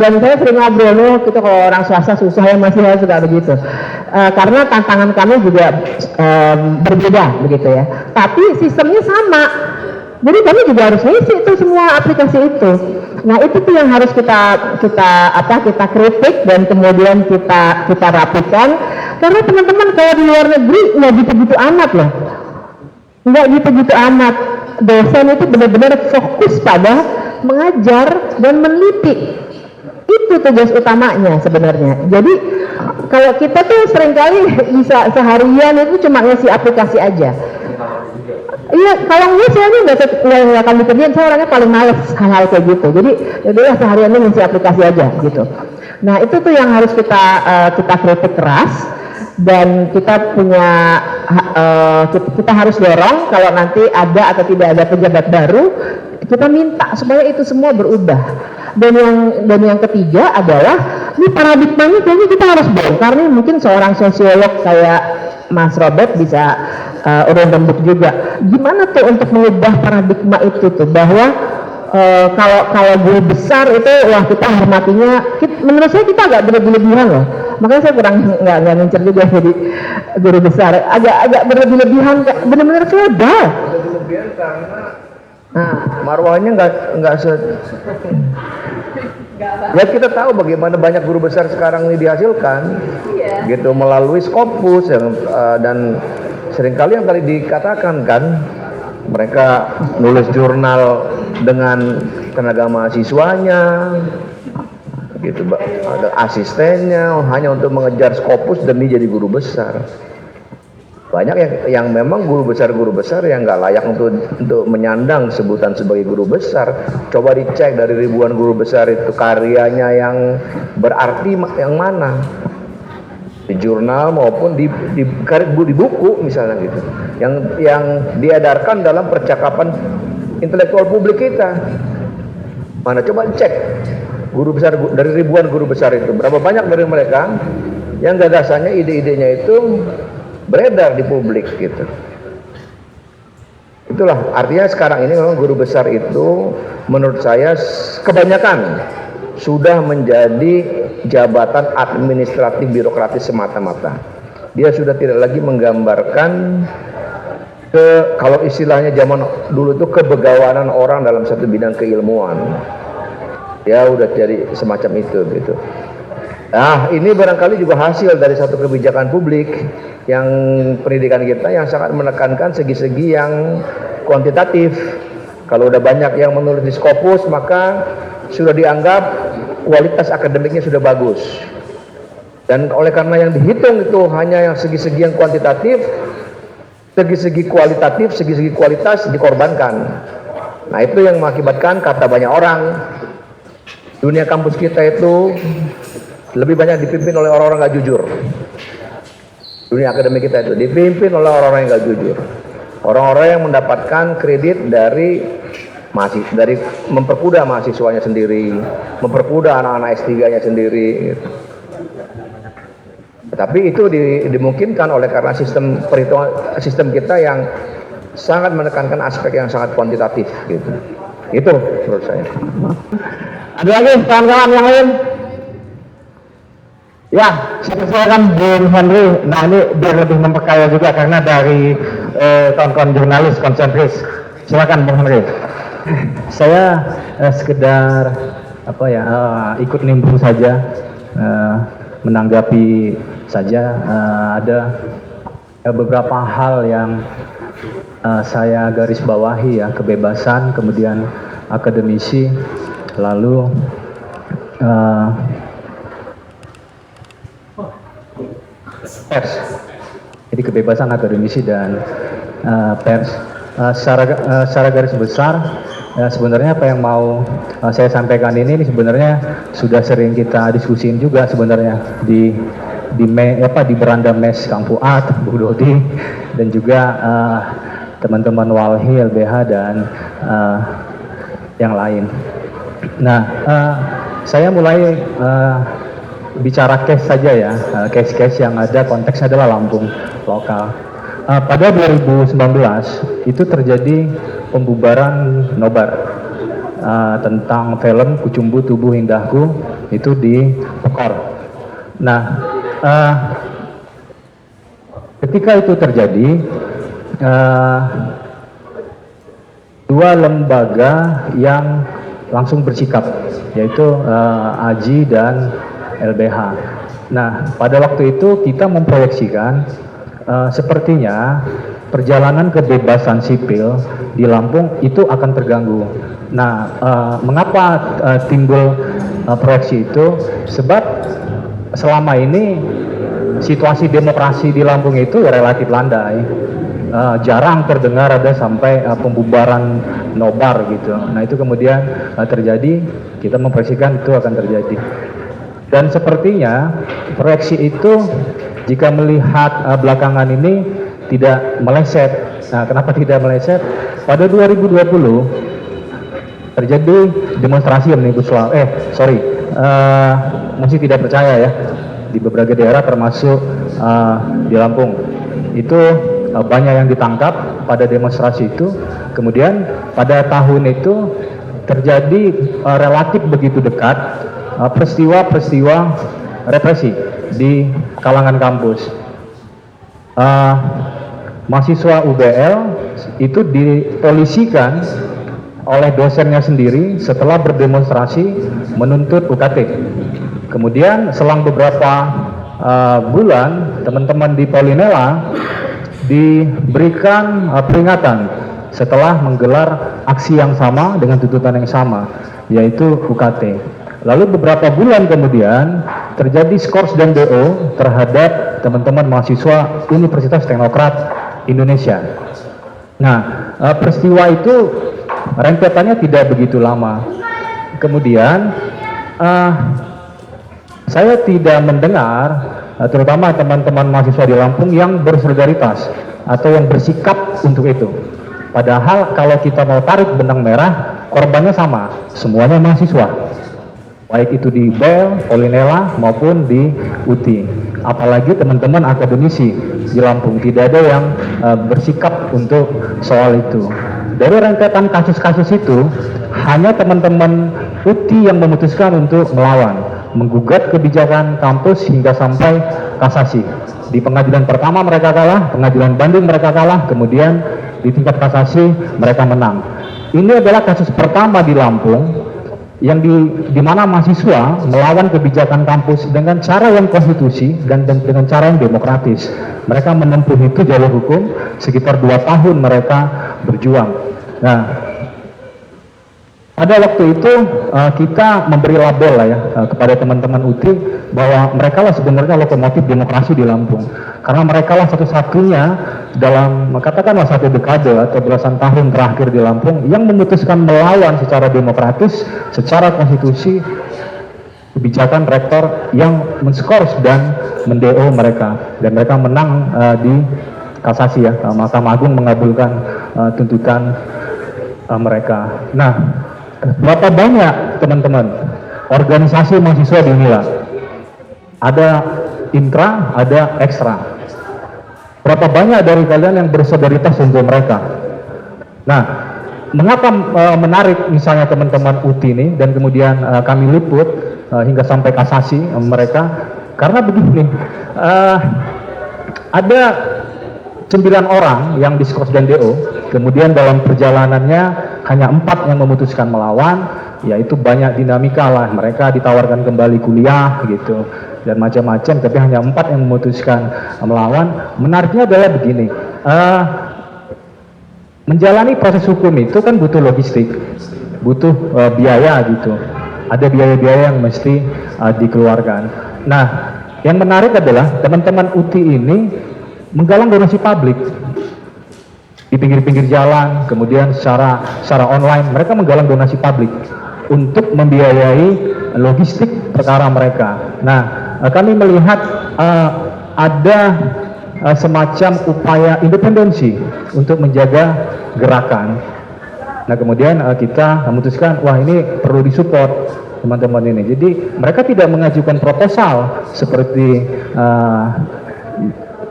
S3: dan saya sering ngobrol nih, kita kalau orang swasta susah ya, masih suka begitu. Karena tantangan kami juga berbeda begitu ya. Tapi sistemnya sama. Jadi kami juga harus ngisi itu semua aplikasi itu. Nah itu tuh yang harus kita kritik dan kemudian kita rapikan. Karena teman-teman kalau di luar negeri nggak gitu-gitu amat loh. Nggak gitu-gitu amat. Dosen itu benar-benar fokus pada mengajar dan meneliti. Itu tugas utamanya sebenarnya. Jadi kalau kita tuh seringkali bisa seharian itu cuma ngisi aplikasi aja. Iya, kalau enggak saya nggak akan dikerjain, saya orangnya paling males hal-hal kayak gitu. Jadi ya sehariannya ngisi aplikasi aja gitu. Nah itu tuh yang harus kita kritik keras. dan kita punya kita harus dorong kalau nanti ada atau tidak ada pejabat baru, kita minta supaya itu semua berubah. Dan yang ketiga adalah ini paradigmanya kayaknya kita harus bongkar nih. Mungkin seorang sosiolog kayak Mas Robert bisa urun rembuk juga. Gimana tuh untuk mengubah paradigma itu tuh, bahwa kalau guru besar itu wah kita hormatinya, menurut saya kita agak berlebihan loh. Makanya saya kurang nggak ngincer juga jadi guru besar, agak berlebihan, benar-benar feodal.
S4: Berlebihan karena marwahnya nggak ya kita tahu bagaimana banyak guru besar sekarang ini dihasilkan, gitu melalui Scopus dan seringkali yang tadi dikatakan kan, mereka nulis jurnal dengan tenaga mahasiswanya, gitu, ada asistennya hanya untuk mengejar Scopus demi jadi guru besar. Banyak yang memang guru besar yang nggak layak untuk menyandang sebutan sebagai guru besar. Coba dicek dari ribuan guru besar itu karyanya yang berarti yang mana, di jurnal maupun di buku misalnya gitu, yang diedarkan dalam percakapan intelektual publik kita. Mana coba cek guru besar, dari ribuan guru besar itu berapa banyak dari mereka yang gagasannya, ide-idenya itu beredar di publik gitu. Itulah artinya sekarang ini memang guru besar itu menurut saya kebanyakan sudah menjadi jabatan administratif birokratis semata-mata. Dia sudah tidak lagi menggambarkan kalau istilahnya zaman dulu itu kebegawanan orang dalam satu bidang keilmuan. Ya udah jadi semacam itu gitu. Nah, ini barangkali juga hasil dari satu kebijakan publik yang pendidikan kita yang sangat menekankan segi-segi yang kuantitatif. Kalau udah banyak yang menulis di Scopus, maka sudah dianggap kualitas akademiknya sudah bagus. Dan oleh karena yang dihitung itu hanya yang segi-segi yang kuantitatif, segi-segi kualitas dikorbankan. Nah, itu yang mengakibatkan kata banyak orang, dunia kampus kita itu lebih banyak dipimpin oleh orang-orang nggak jujur. Dunia akademik kita itu dipimpin oleh orang-orang yang nggak jujur, orang-orang yang mendapatkan kredit dari memperkuda mahasiswanya sendiri, memperkuda anak-anak S3-nya sendiri. Gitu. Tapi itu dimungkinkan oleh karena sistem kita yang sangat menekankan aspek yang sangat kuantitatif. Gitu. Itu menurut saya.
S1: Ada lagi kawan-kawan yang lain? Ya, silakan Bung Henry. Nah, ini biar lebih memperkaya juga karena dari kawan-kawan jurnalis konsentris. Silakan Bung Henry.
S2: Saya sekedar ikut nimbrung saja, menanggapi saja. Ada beberapa hal yang saya garis bawahi ya, kebebasan, kemudian akademisi, lalu pers. Jadi kebebasan akademisi dan pers. Secara garis besar, sebenarnya apa yang mau saya sampaikan ini sebenarnya sudah sering kita diskusiin juga sebenarnya di beranda mes Kang Fuad, Bu Dodi, dan juga teman-teman Walhi, LBH dan yang lain. Nah, saya mulai bicara case saja ya, case-case yang ada konteksnya adalah Lampung lokal. Pada 2019 itu terjadi pembubaran nobar tentang film Kucumbu Tubuh Indahku itu di Pekor. Nah, ketika itu terjadi, dua lembaga yang langsung bersikap, yaitu AJI dan LBH. Nah, pada waktu itu kita memproyeksikan sepertinya perjalanan kebebasan sipil di Lampung itu akan terganggu. Nah, mengapa timbul proyeksi itu? Sebab selama ini situasi demokrasi di Lampung itu relatif landai. Jarang terdengar ada sampai pembubaran nobar gitu. Nah, itu kemudian terjadi, kita memproyeksikan itu akan terjadi. Dan sepertinya proyeksi itu
S8: jika melihat belakangan ini tidak meleset. Nah, kenapa tidak meleset? Pada 2020 terjadi demonstrasi Omnibus Law. Masih tidak percaya ya di beberapa daerah termasuk di Lampung. Itu banyak yang ditangkap pada demonstrasi itu. Kemudian pada tahun itu terjadi relatif begitu dekat peristiwa-peristiwa represi di kalangan kampus. Mahasiswa UBL itu dipolisikan oleh dosennya sendiri setelah berdemonstrasi menuntut UKT. Kemudian selang beberapa bulan, teman-teman di Polinela diberikan peringatan setelah menggelar aksi yang sama dengan tuntutan yang sama, yaitu UKT. Lalu beberapa bulan kemudian terjadi skors dan DO terhadap teman-teman mahasiswa Universitas Teknokrat Indonesia. Nah, peristiwa itu rentetannya tidak begitu lama. Kemudian saya tidak mendengar terutama teman-teman mahasiswa di Lampung yang bersolidaritas atau yang bersikap untuk itu. Padahal kalau kita mau tarik benang merah, korbannya sama, semuanya mahasiswa. Baik itu di BEL, Polinela maupun di UTI. Apalagi teman-teman akademisi di Lampung, tidak ada yang bersikap untuk soal itu. Dari rentetan kasus-kasus itu, hanya teman-teman UTI yang memutuskan untuk melawan, menggugat kebijakan kampus hingga sampai kasasi. Di pengadilan pertama mereka kalah, pengadilan banding mereka kalah, kemudian di tingkat kasasi mereka menang. Ini adalah kasus pertama di Lampung yang di mana mahasiswa melawan kebijakan kampus dengan cara yang konstitusi dan dengan cara yang demokratis. Mereka menempuh itu jalur hukum, sekitar 2 tahun mereka berjuang. Nah, pada waktu itu kita memberi label lah ya kepada teman-teman UTI bahwa mereka lah sebenarnya lokomotif demokrasi di Lampung, karena mereka lah satu-satunya dalam katakanlah 1 dekade atau belasan tahun terakhir di Lampung yang memutuskan melawan secara demokratis, secara konstitusi kebijakan rektor yang menskors dan mendeo mereka, dan mereka menang di kasasi ya, Mahkamah Agung mengabulkan tuntutan mereka. Nah, berapa banyak teman-teman organisasi mahasiswa di Unila? Ada intra, ada ekstra. Berapa banyak dari kalian yang bersolidaritas untuk mereka? Nah, mengapa menarik misalnya teman-teman UTI ini dan kemudian kami liput hingga sampai kasasi mereka? Karena begini, ada 9 orang yang diskors dan DO, kemudian dalam perjalanannya hanya 4 yang memutuskan melawan, yaitu banyak dinamika lah, mereka ditawarkan kembali kuliah gitu dan macam-macam, tapi hanya 4 yang memutuskan melawan. Menariknya adalah begini, menjalani proses hukum itu kan butuh logistik, butuh biaya gitu, ada biaya-biaya yang mesti dikeluarkan. Nah, yang menarik adalah teman-teman UTI ini menggalang donasi publik di pinggir-pinggir jalan, kemudian secara online mereka menggalang donasi publik untuk membiayai logistik perkara mereka. Nah, kami melihat ada semacam upaya independensi untuk menjaga gerakan. Nah, kemudian kita memutuskan, wah ini perlu disupport teman-teman ini. Jadi mereka tidak mengajukan proposal seperti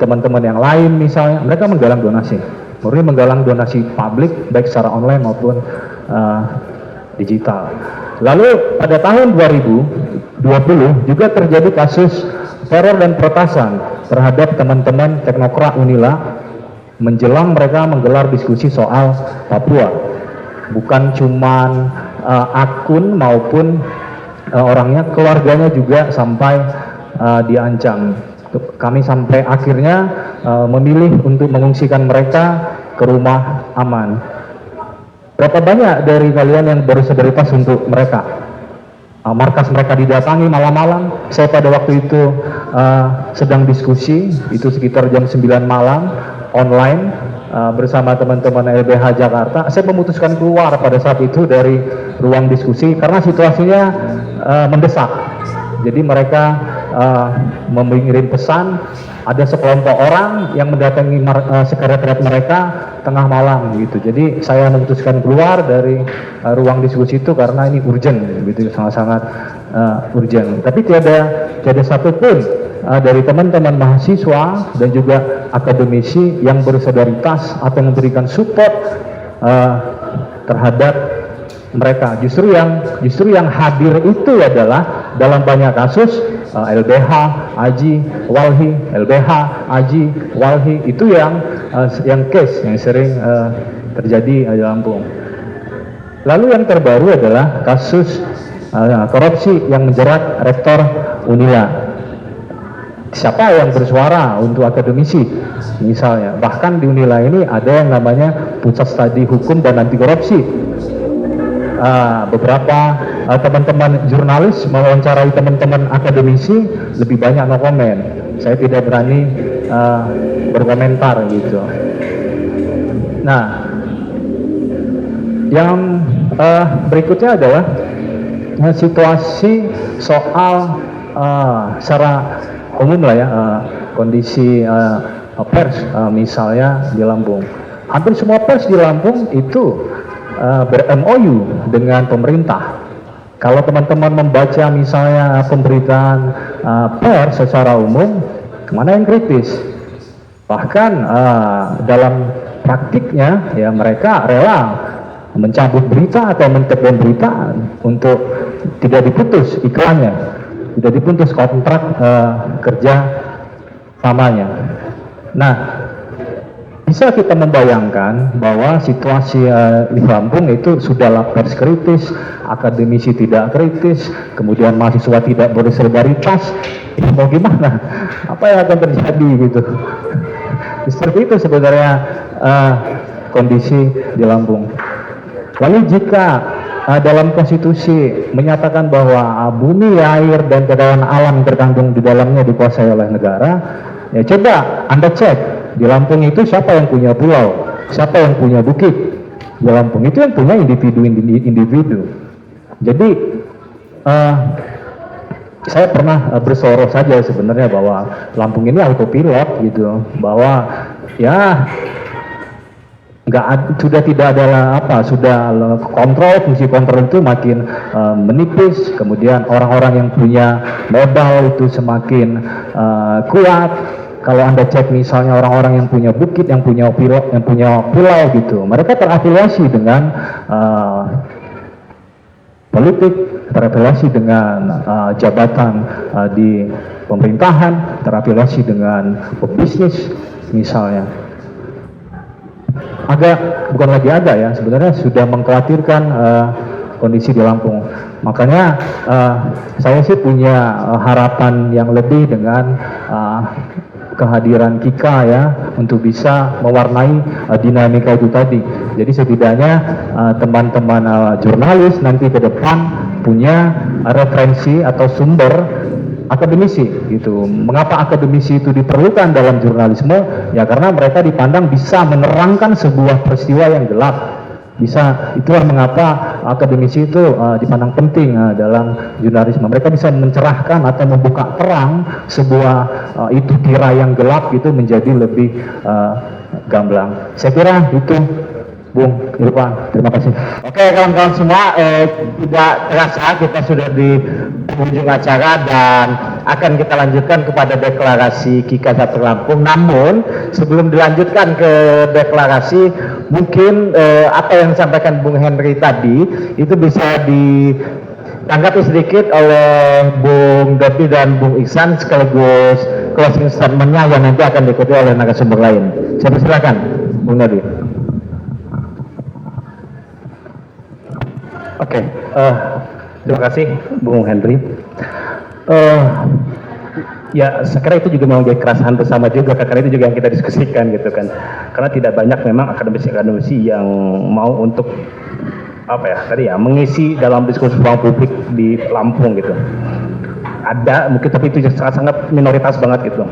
S8: teman-teman yang lain misalnya, mereka menggalang donasi, murni menggalang donasi publik baik secara online maupun digital. Lalu pada tahun 2020 juga terjadi kasus teror dan peretasan terhadap teman-teman Teknokrat Unila menjelang mereka menggelar diskusi soal Papua. Bukan cuman akun maupun orangnya, keluarganya juga sampai diancam. Kami sampai akhirnya memilih untuk mengungsikan mereka ke rumah aman. Berapa banyak dari kalian yang bersolidaritas untuk mereka? Markas mereka didatangi malam-malam. Saya pada waktu itu sedang diskusi, itu sekitar jam 9 malam online bersama teman-teman LBH Jakarta. Saya memutuskan keluar pada saat itu dari ruang diskusi karena situasinya mendesak. Jadi mereka mengirim pesan, ada sekelompok orang yang mendatangi sekretariat mereka tengah malam gitu. Jadi saya memutuskan keluar dari ruang diskusi itu karena ini urgent gitu, sangat-sangat urgent. Tapi tiada satupun dari teman-teman mahasiswa dan juga akademisi yang bersolidaritas atau memberikan support terhadap mereka. Justru yang hadir itu adalah dalam banyak kasus LBH, Aji, Walhi, LBH, Aji, Walhi, itu yang case yang sering terjadi di Lampung. Lalu yang terbaru adalah kasus korupsi yang menjerat Rektor Unila. Siapa yang bersuara untuk akademisi misalnya? Bahkan di Unila ini ada yang namanya Pusat Studi Hukum dan Anti Korupsi. Beberapa teman-teman jurnalis mewawancarai teman-teman akademisi, lebih banyak no comment. Saya tidak berani berkomentar gitu. Nah, yang berikutnya adalah situasi soal secara umum lah ya, kondisi pers misalnya di Lampung. Hampir semua pers di Lampung itu ber-MOU dengan pemerintah. Kalau teman-teman membaca misalnya pemberitaan pers secara umum, kemana yang kritis? Bahkan dalam praktiknya ya mereka rela mencabut berita atau men-take-down berita untuk tidak diputus iklannya, tidak diputus kontrak kerja samanya. Nah, bisa kita membayangkan bahwa situasi di Lampung itu sudahlah pers kritis, akademisi tidak kritis, kemudian mahasiswa tidak bersolidaritas. Mau gimana? Apa yang akan terjadi gitu? Seperti itu sebenarnya kondisi di Lampung. Lalu jika dalam konstitusi menyatakan bahwa bumi, air, dan kekayaan alam yang terkandung di dalamnya dikuasai oleh negara, ya coba Anda cek di Lampung itu siapa yang punya pulau, siapa yang punya bukit. Di Lampung itu yang punya individu. Jadi saya pernah bersorot saja sebenarnya bahwa Lampung ini autopilot gitu, bahwa ya sudah tidak ada sudah kontrol, fungsi kontrol itu makin menipis, kemudian orang-orang yang punya modal itu semakin kuat. Kalau Anda cek misalnya orang-orang yang punya bukit, yang punya pulau gitu, mereka terafiliasi dengan politik, terafiliasi dengan jabatan di pemerintahan, terafiliasi dengan pebisnis misalnya. Bukan lagi ada ya, sebenarnya sudah mengkhawatirkan kondisi di Lampung. Makanya saya sih punya harapan yang lebih dengan kehadiran Kika ya, untuk bisa mewarnai dinamika itu tadi. Jadi setidaknya teman-teman jurnalis nanti ke depan punya referensi atau sumber akademisi gitu. Mengapa akademisi itu diperlukan dalam jurnalisme? Ya karena mereka dipandang bisa menerangkan sebuah peristiwa yang gelap. Itulah mengapa akademisi itu dipandang penting dalam jurnalisme. Mereka bisa mencerahkan atau membuka terang sebuah itu kira yang gelap itu menjadi lebih gamblang. Saya kira itu, Bung Irfan, terima kasih.
S1: Oke kawan-kawan semua, tidak terasa kita sudah di ujung acara dan akan kita lanjutkan kepada deklarasi Kika Satu Lampung. Namun sebelum dilanjutkan ke deklarasi, mungkin apa yang disampaikan Bung Henry tadi itu bisa ditanggapi sedikit oleh Bung Dopi dan Bung Iksan sekaligus closing statement-nya yang nanti akan diikuti oleh narasumber lain. Saya persilakan Bung Dopi.
S5: Oke, terima kasih Bung Henry. Ya, saya kira itu juga memang jadi keresahan bersama juga, karena itu juga yang kita diskusikan gitu kan. Karena tidak banyak memang akademisi-akademisi yang mau untuk mengisi dalam diskusi ruang publik di Lampung gitu. Ada mungkin, tapi itu sangat-sangat minoritas banget gitu.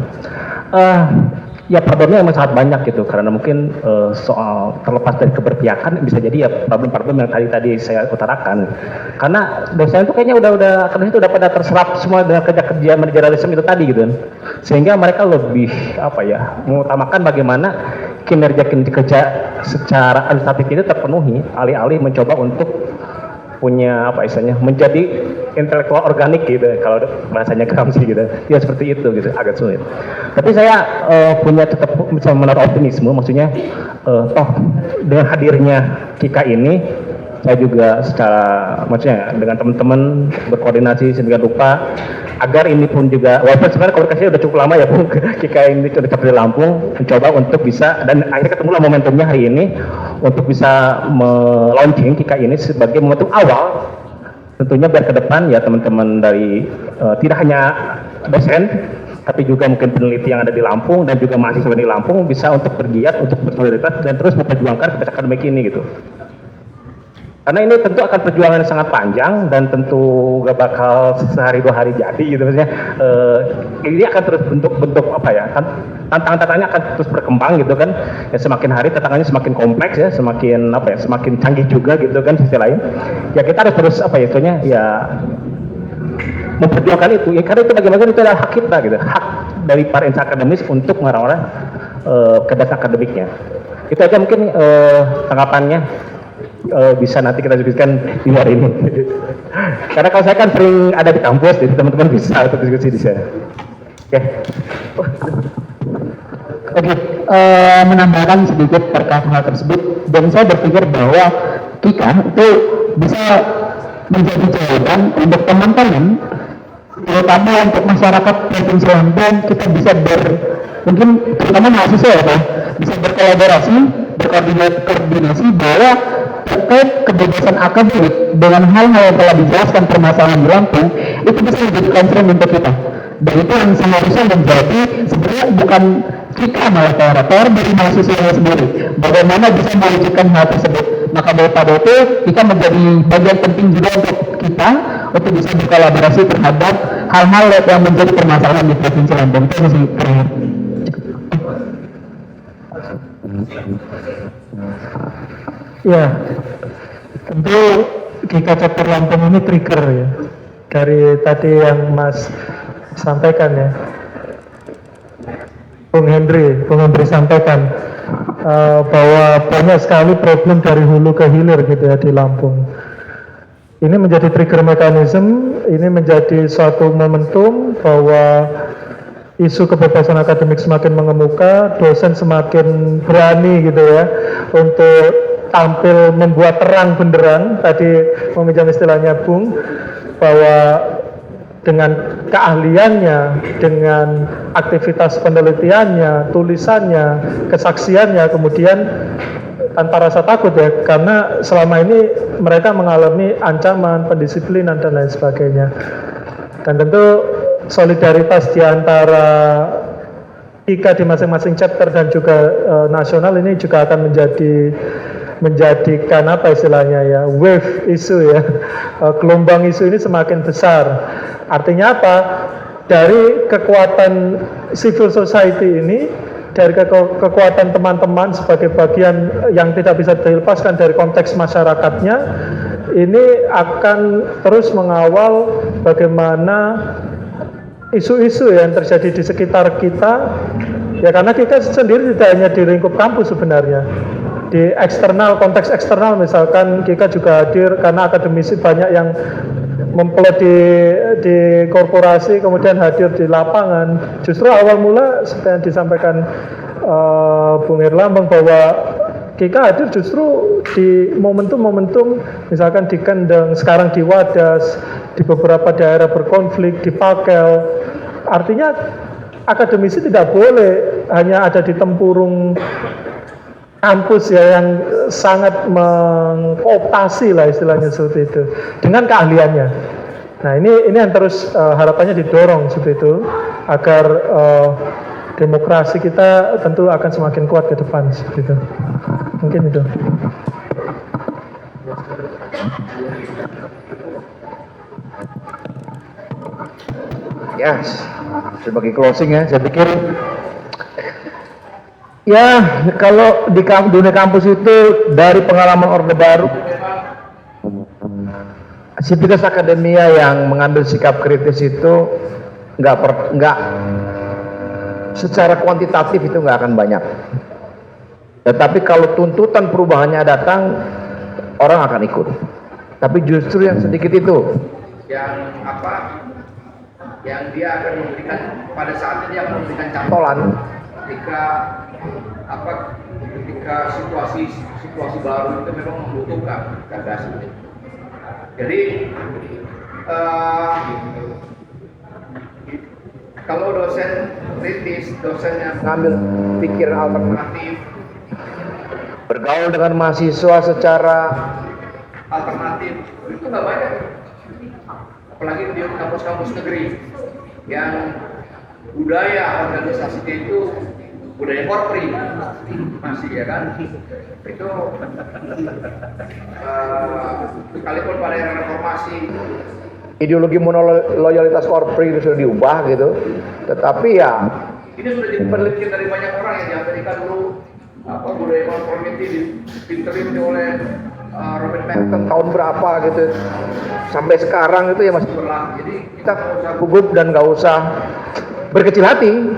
S5: ya problemnya memang sangat banyak gitu, karena mungkin soal terlepas dari keberpihakan bisa jadi ya problem-problem yang tadi saya utarakan. Karena dosen itu kayaknya udah akademisi itu udah pada terserap semua dengan kerja-kerja manajerialisme itu tadi gitu kan. Sehingga mereka lebih mengutamakan bagaimana kinerja secara administratif itu terpenuhi, alih-alih mencoba untuk punya menjadi intelektual organik gitu kalau bahasanya Gramsci gitu ya, seperti itu gitu, agak sulit. Tapi saya punya tetap bisa menaruh optimisme, maksudnya dengan hadirnya Kika ini saya juga maksudnya dengan teman-teman berkoordinasi sedemikian rupa agar ini pun juga, walaupun sebenarnya komunikasinya udah cukup lama ya Bung, Kika ini sudah di Lampung, mencoba untuk bisa, dan akhirnya ketemulah momentumnya hari ini untuk bisa launching Kika ini sebagai momentum awal, tentunya biar ke depan ya teman-teman dari tidak hanya dosen, tapi juga mungkin peneliti yang ada di Lampung dan juga mahasiswa di Lampung bisa untuk bergiat, untuk bersolidaritas dan terus memperjuangkan kebijakan akademik ini gitu. Karena ini tentu akan perjuangan yang sangat panjang dan tentu gak bakal sehari dua hari jadi gitu, maksudnya ini akan terus bentuk tantangan-tantangannya akan terus berkembang gitu kan ya, semakin hari tantangannya semakin kompleks ya, semakin semakin canggih juga gitu kan. Sisi lain ya kita harus terus memperjuangkan itu ya, karena itu bagaimana itu adalah hak kita gitu, hak dari para insan akademis untuk mengarah kegiatan akademiknya. Itu aja mungkin tanggapannya. Bisa nanti kita diskusikan di luar ini. Karena kalau saya kan sering ada di kampus, jadi teman-teman bisa untuk diskusi di sana.
S7: Oke, menambahkan sedikit terkait hal tersebut, dan saya berpikir bahwa Kika itu bisa menjadi jawaban untuk teman-teman, terutama untuk masyarakat Provinsi Lampung. Kita bisa mungkin terutama mahasiswa ya Pak, bisa berkolaborasi, berkoordinasi bahwa terkait kebebasan akademik dengan hal-hal yang telah dijelaskan permasalahan di Lampung itu bisa menjadi concern untuk kita, dan itu yang seharusnya menjadi sebenarnya bukan kita malah PR dari mahasiswa sendiri, bagaimana bisa mewujudkan hal tersebut. Maka daripada itu kita menjadi bagian penting juga untuk kita untuk bisa berkolaborasi terhadap hal-hal yang menjadi permasalahan di Provinsi Lampung. Itu masih terakhir.
S2: Ya, tentu Kika Chapter Lampung ini trigger ya dari tadi yang Mas sampaikan ya, Bung Hendri sampaikan bahwa banyak sekali problem dari hulu ke hilir gitu ya di Lampung. Ini menjadi trigger mechanism, ini menjadi suatu momentum bahwa isu kebebasan akademik semakin mengemuka, dosen semakin berani gitu ya untuk tampil membuat terang benderang, tadi meminjam istilahnya Bung, bahwa dengan keahliannya, dengan aktivitas penelitiannya, tulisannya, kesaksiannya, kemudian tanpa rasa takut ya, karena selama ini mereka mengalami ancaman, pendisiplinan dan lain sebagainya. Dan tentu solidaritas di antara Kika di masing-masing chapter dan juga nasional ini juga akan menjadikan apa istilahnya ya, wave isu ya, gelombang isu ini semakin besar. Artinya apa? Dari kekuatan civil society ini, dari kekuatan teman-teman sebagai bagian yang tidak bisa dilepaskan dari konteks masyarakatnya, ini akan terus mengawal bagaimana isu-isu yang terjadi di sekitar kita ya, karena kita sendiri tidak hanya di lingkup kampus sebenarnya, di eksternal, konteks eksternal misalkan Kika juga hadir karena akademisi banyak yang memplot di korporasi kemudian hadir di lapangan. Justru awal mula seperti yang disampaikan Bung Herlambang bahwa Kika hadir justru di momentum-momentum misalkan di Kendeng, sekarang di Wadas, di beberapa daerah berkonflik, di Pakel. Artinya akademisi tidak boleh hanya ada di tempurung kampus ya yang sangat mengkooptasi lah istilahnya seperti itu dengan keahliannya. Nah ini yang terus harapannya didorong seperti itu agar demokrasi kita tentu akan semakin kuat ke depan seperti itu. Mungkin itu.
S4: Ya, sebagai closing ya, saya pikir Ya, kalau di dunia kampus itu dari pengalaman Orde Baru, Sivitas Akademia yang mengambil sikap kritis itu nggak secara kuantitatif itu nggak akan banyak. Tetapi kalau tuntutan perubahannya datang, orang akan ikut. Tapi justru yang sedikit itu, yang dia akan memberikan pada saatnya dia akan memberikan cantolan ketika situasi baru itu memang membutuhkan gagasan. Jadi kalau dosen kritis, dosen yang mengambil pikiran alternatif, bergaul dengan mahasiswa secara alternatif, itu nggak banyak. Apalagi di kampus-kampus negeri yang budaya organisasinya itu budaya korpri masih, ya kan? Itu sekalipun pada era reformasi ideologi monoloyalitas korpri itu sudah diubah gitu, tetapi ya ini sudah jadi penelitian dari banyak orang yang di Amerika dulu, budaya konformiti dipinterin oleh Robert Merton tahun berapa gitu, sampai sekarang itu ya masih berlaku. Jadi kita nggak usah gugup dan nggak usah berkecil hati,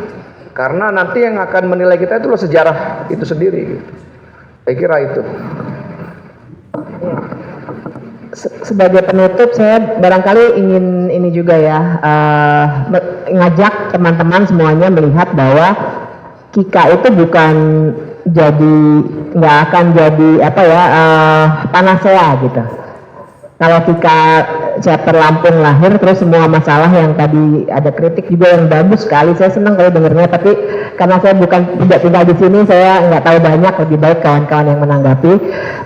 S4: karena nanti yang akan menilai kita itu sejarah itu sendiri gitu. Saya kira itu.
S3: Sebagai penutup, saya barangkali ingin ini juga ya, ngajak teman-teman semuanya melihat bahwa KIKA itu bukan nggak akan jadi panacea gitu. Kalau KIKA chapter Lampung lahir, terus semua masalah yang tadi ada kritik juga yang bagus sekali, saya senang kalau dengarnya. Tapi karena saya tidak tinggal di sini, saya nggak tahu banyak, lebih baik kawan-kawan yang menanggapi.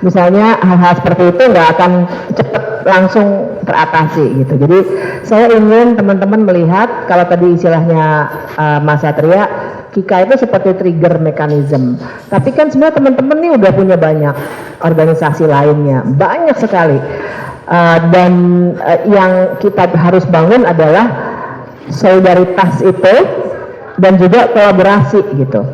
S3: Misalnya hal-hal seperti itu nggak akan cepat langsung teratasi gitu. Jadi saya ingin teman-teman melihat, kalau tadi istilahnya Mas Satria, KIKA itu seperti trigger mechanism. Tapi kan sebenarnya teman-teman nih udah punya banyak organisasi lainnya, banyak sekali. Dan yang kita harus bangun adalah solidaritas itu dan juga kolaborasi gitu.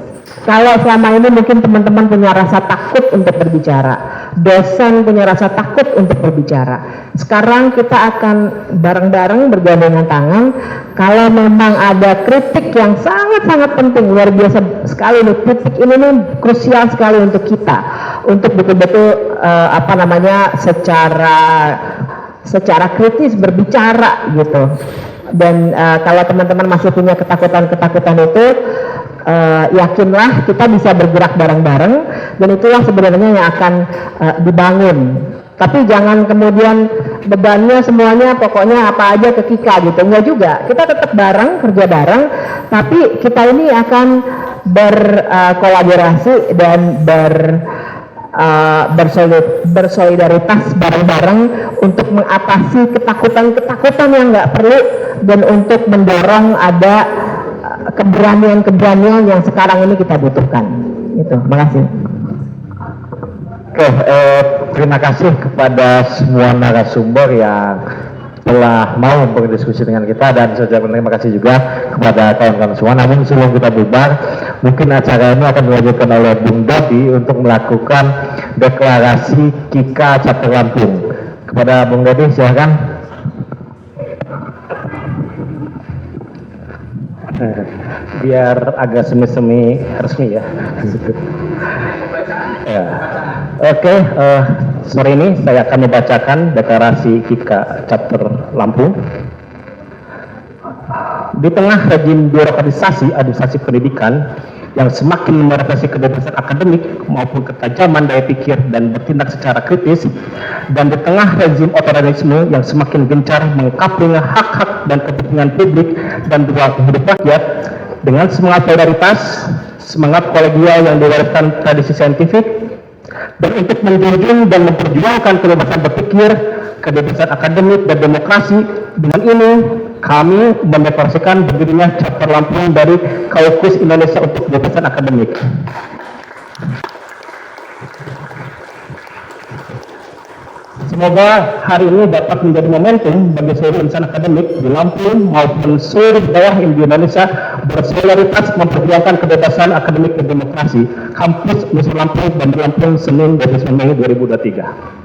S3: Kalau selama ini mungkin teman-teman punya rasa takut untuk berbicara, dosen punya rasa takut untuk berbicara. Sekarang kita akan bareng-bareng bergandengan tangan. Kalau memang ada kritik yang sangat-sangat penting, luar biasa sekali nih, kritik ini nih krusial sekali untuk kita, untuk betul-betul secara kritis berbicara gitu. Dan kalau teman-teman masih punya ketakutan-ketakutan itu, yakinlah kita bisa bergerak bareng-bareng, dan itulah sebenarnya yang akan dibangun. Tapi jangan kemudian bebannya semuanya pokoknya apa aja ke KIKA gitu, enggak juga. Kita tetap kerja bareng, tapi kita ini akan berkolaborasi dan bersolidaritas bareng-bareng untuk mengatasi ketakutan-ketakutan yang nggak perlu, dan untuk mendorong ada keberanian-keberanian yang sekarang ini kita butuhkan. Itu, terima kasih.
S1: Oke, terima kasih kepada semua narasumber yang telah mau berdiskusi dengan kita, dan saya terima kasih juga kepada kawan-kawan semua. Namun sebelum kita bubar, mungkin acara ini akan dilanjutkan oleh Bung Dodi untuk melakukan deklarasi KIKA chapter Lampung. Kepada Bung Dodi, silakan. Biar agak semi-semi resmi ya. Ya. Oke, sore ini saya akan membacakan deklarasi KIKA chapter Lampung. Di tengah rejim birokratisasi administrasi pendidikan yang semakin merepresi kebebasan akademik maupun ketajaman daya pikir dan bertindak secara kritis, dan di tengah rezim otoritarisme yang semakin gencar mengkapling hak-hak dan kepentingan publik dan ruang hidup rakyat, dengan semangat solidaritas, semangat kolegial yang diwariskan tradisi saintifik, dan untuk menjunjung dan memperjuangkan kebebasan berpikir, kebebasan akademik dan demokrasi, dengan ini kami mendeklarasikan berdirinya chapter Lampung dari Kaukus Indonesia untuk Kebebasan Akademik. Semoga hari ini dapat menjadi momentum bagi seluruh insan akademik di Lampung maupun seluruh daerah di Indonesia
S5: bersolidaritas memperjuangkan kebebasan akademik dan demokrasi. Kampus Nusa Lampung, Bandar Lampung, Senin 29 Mei 2023.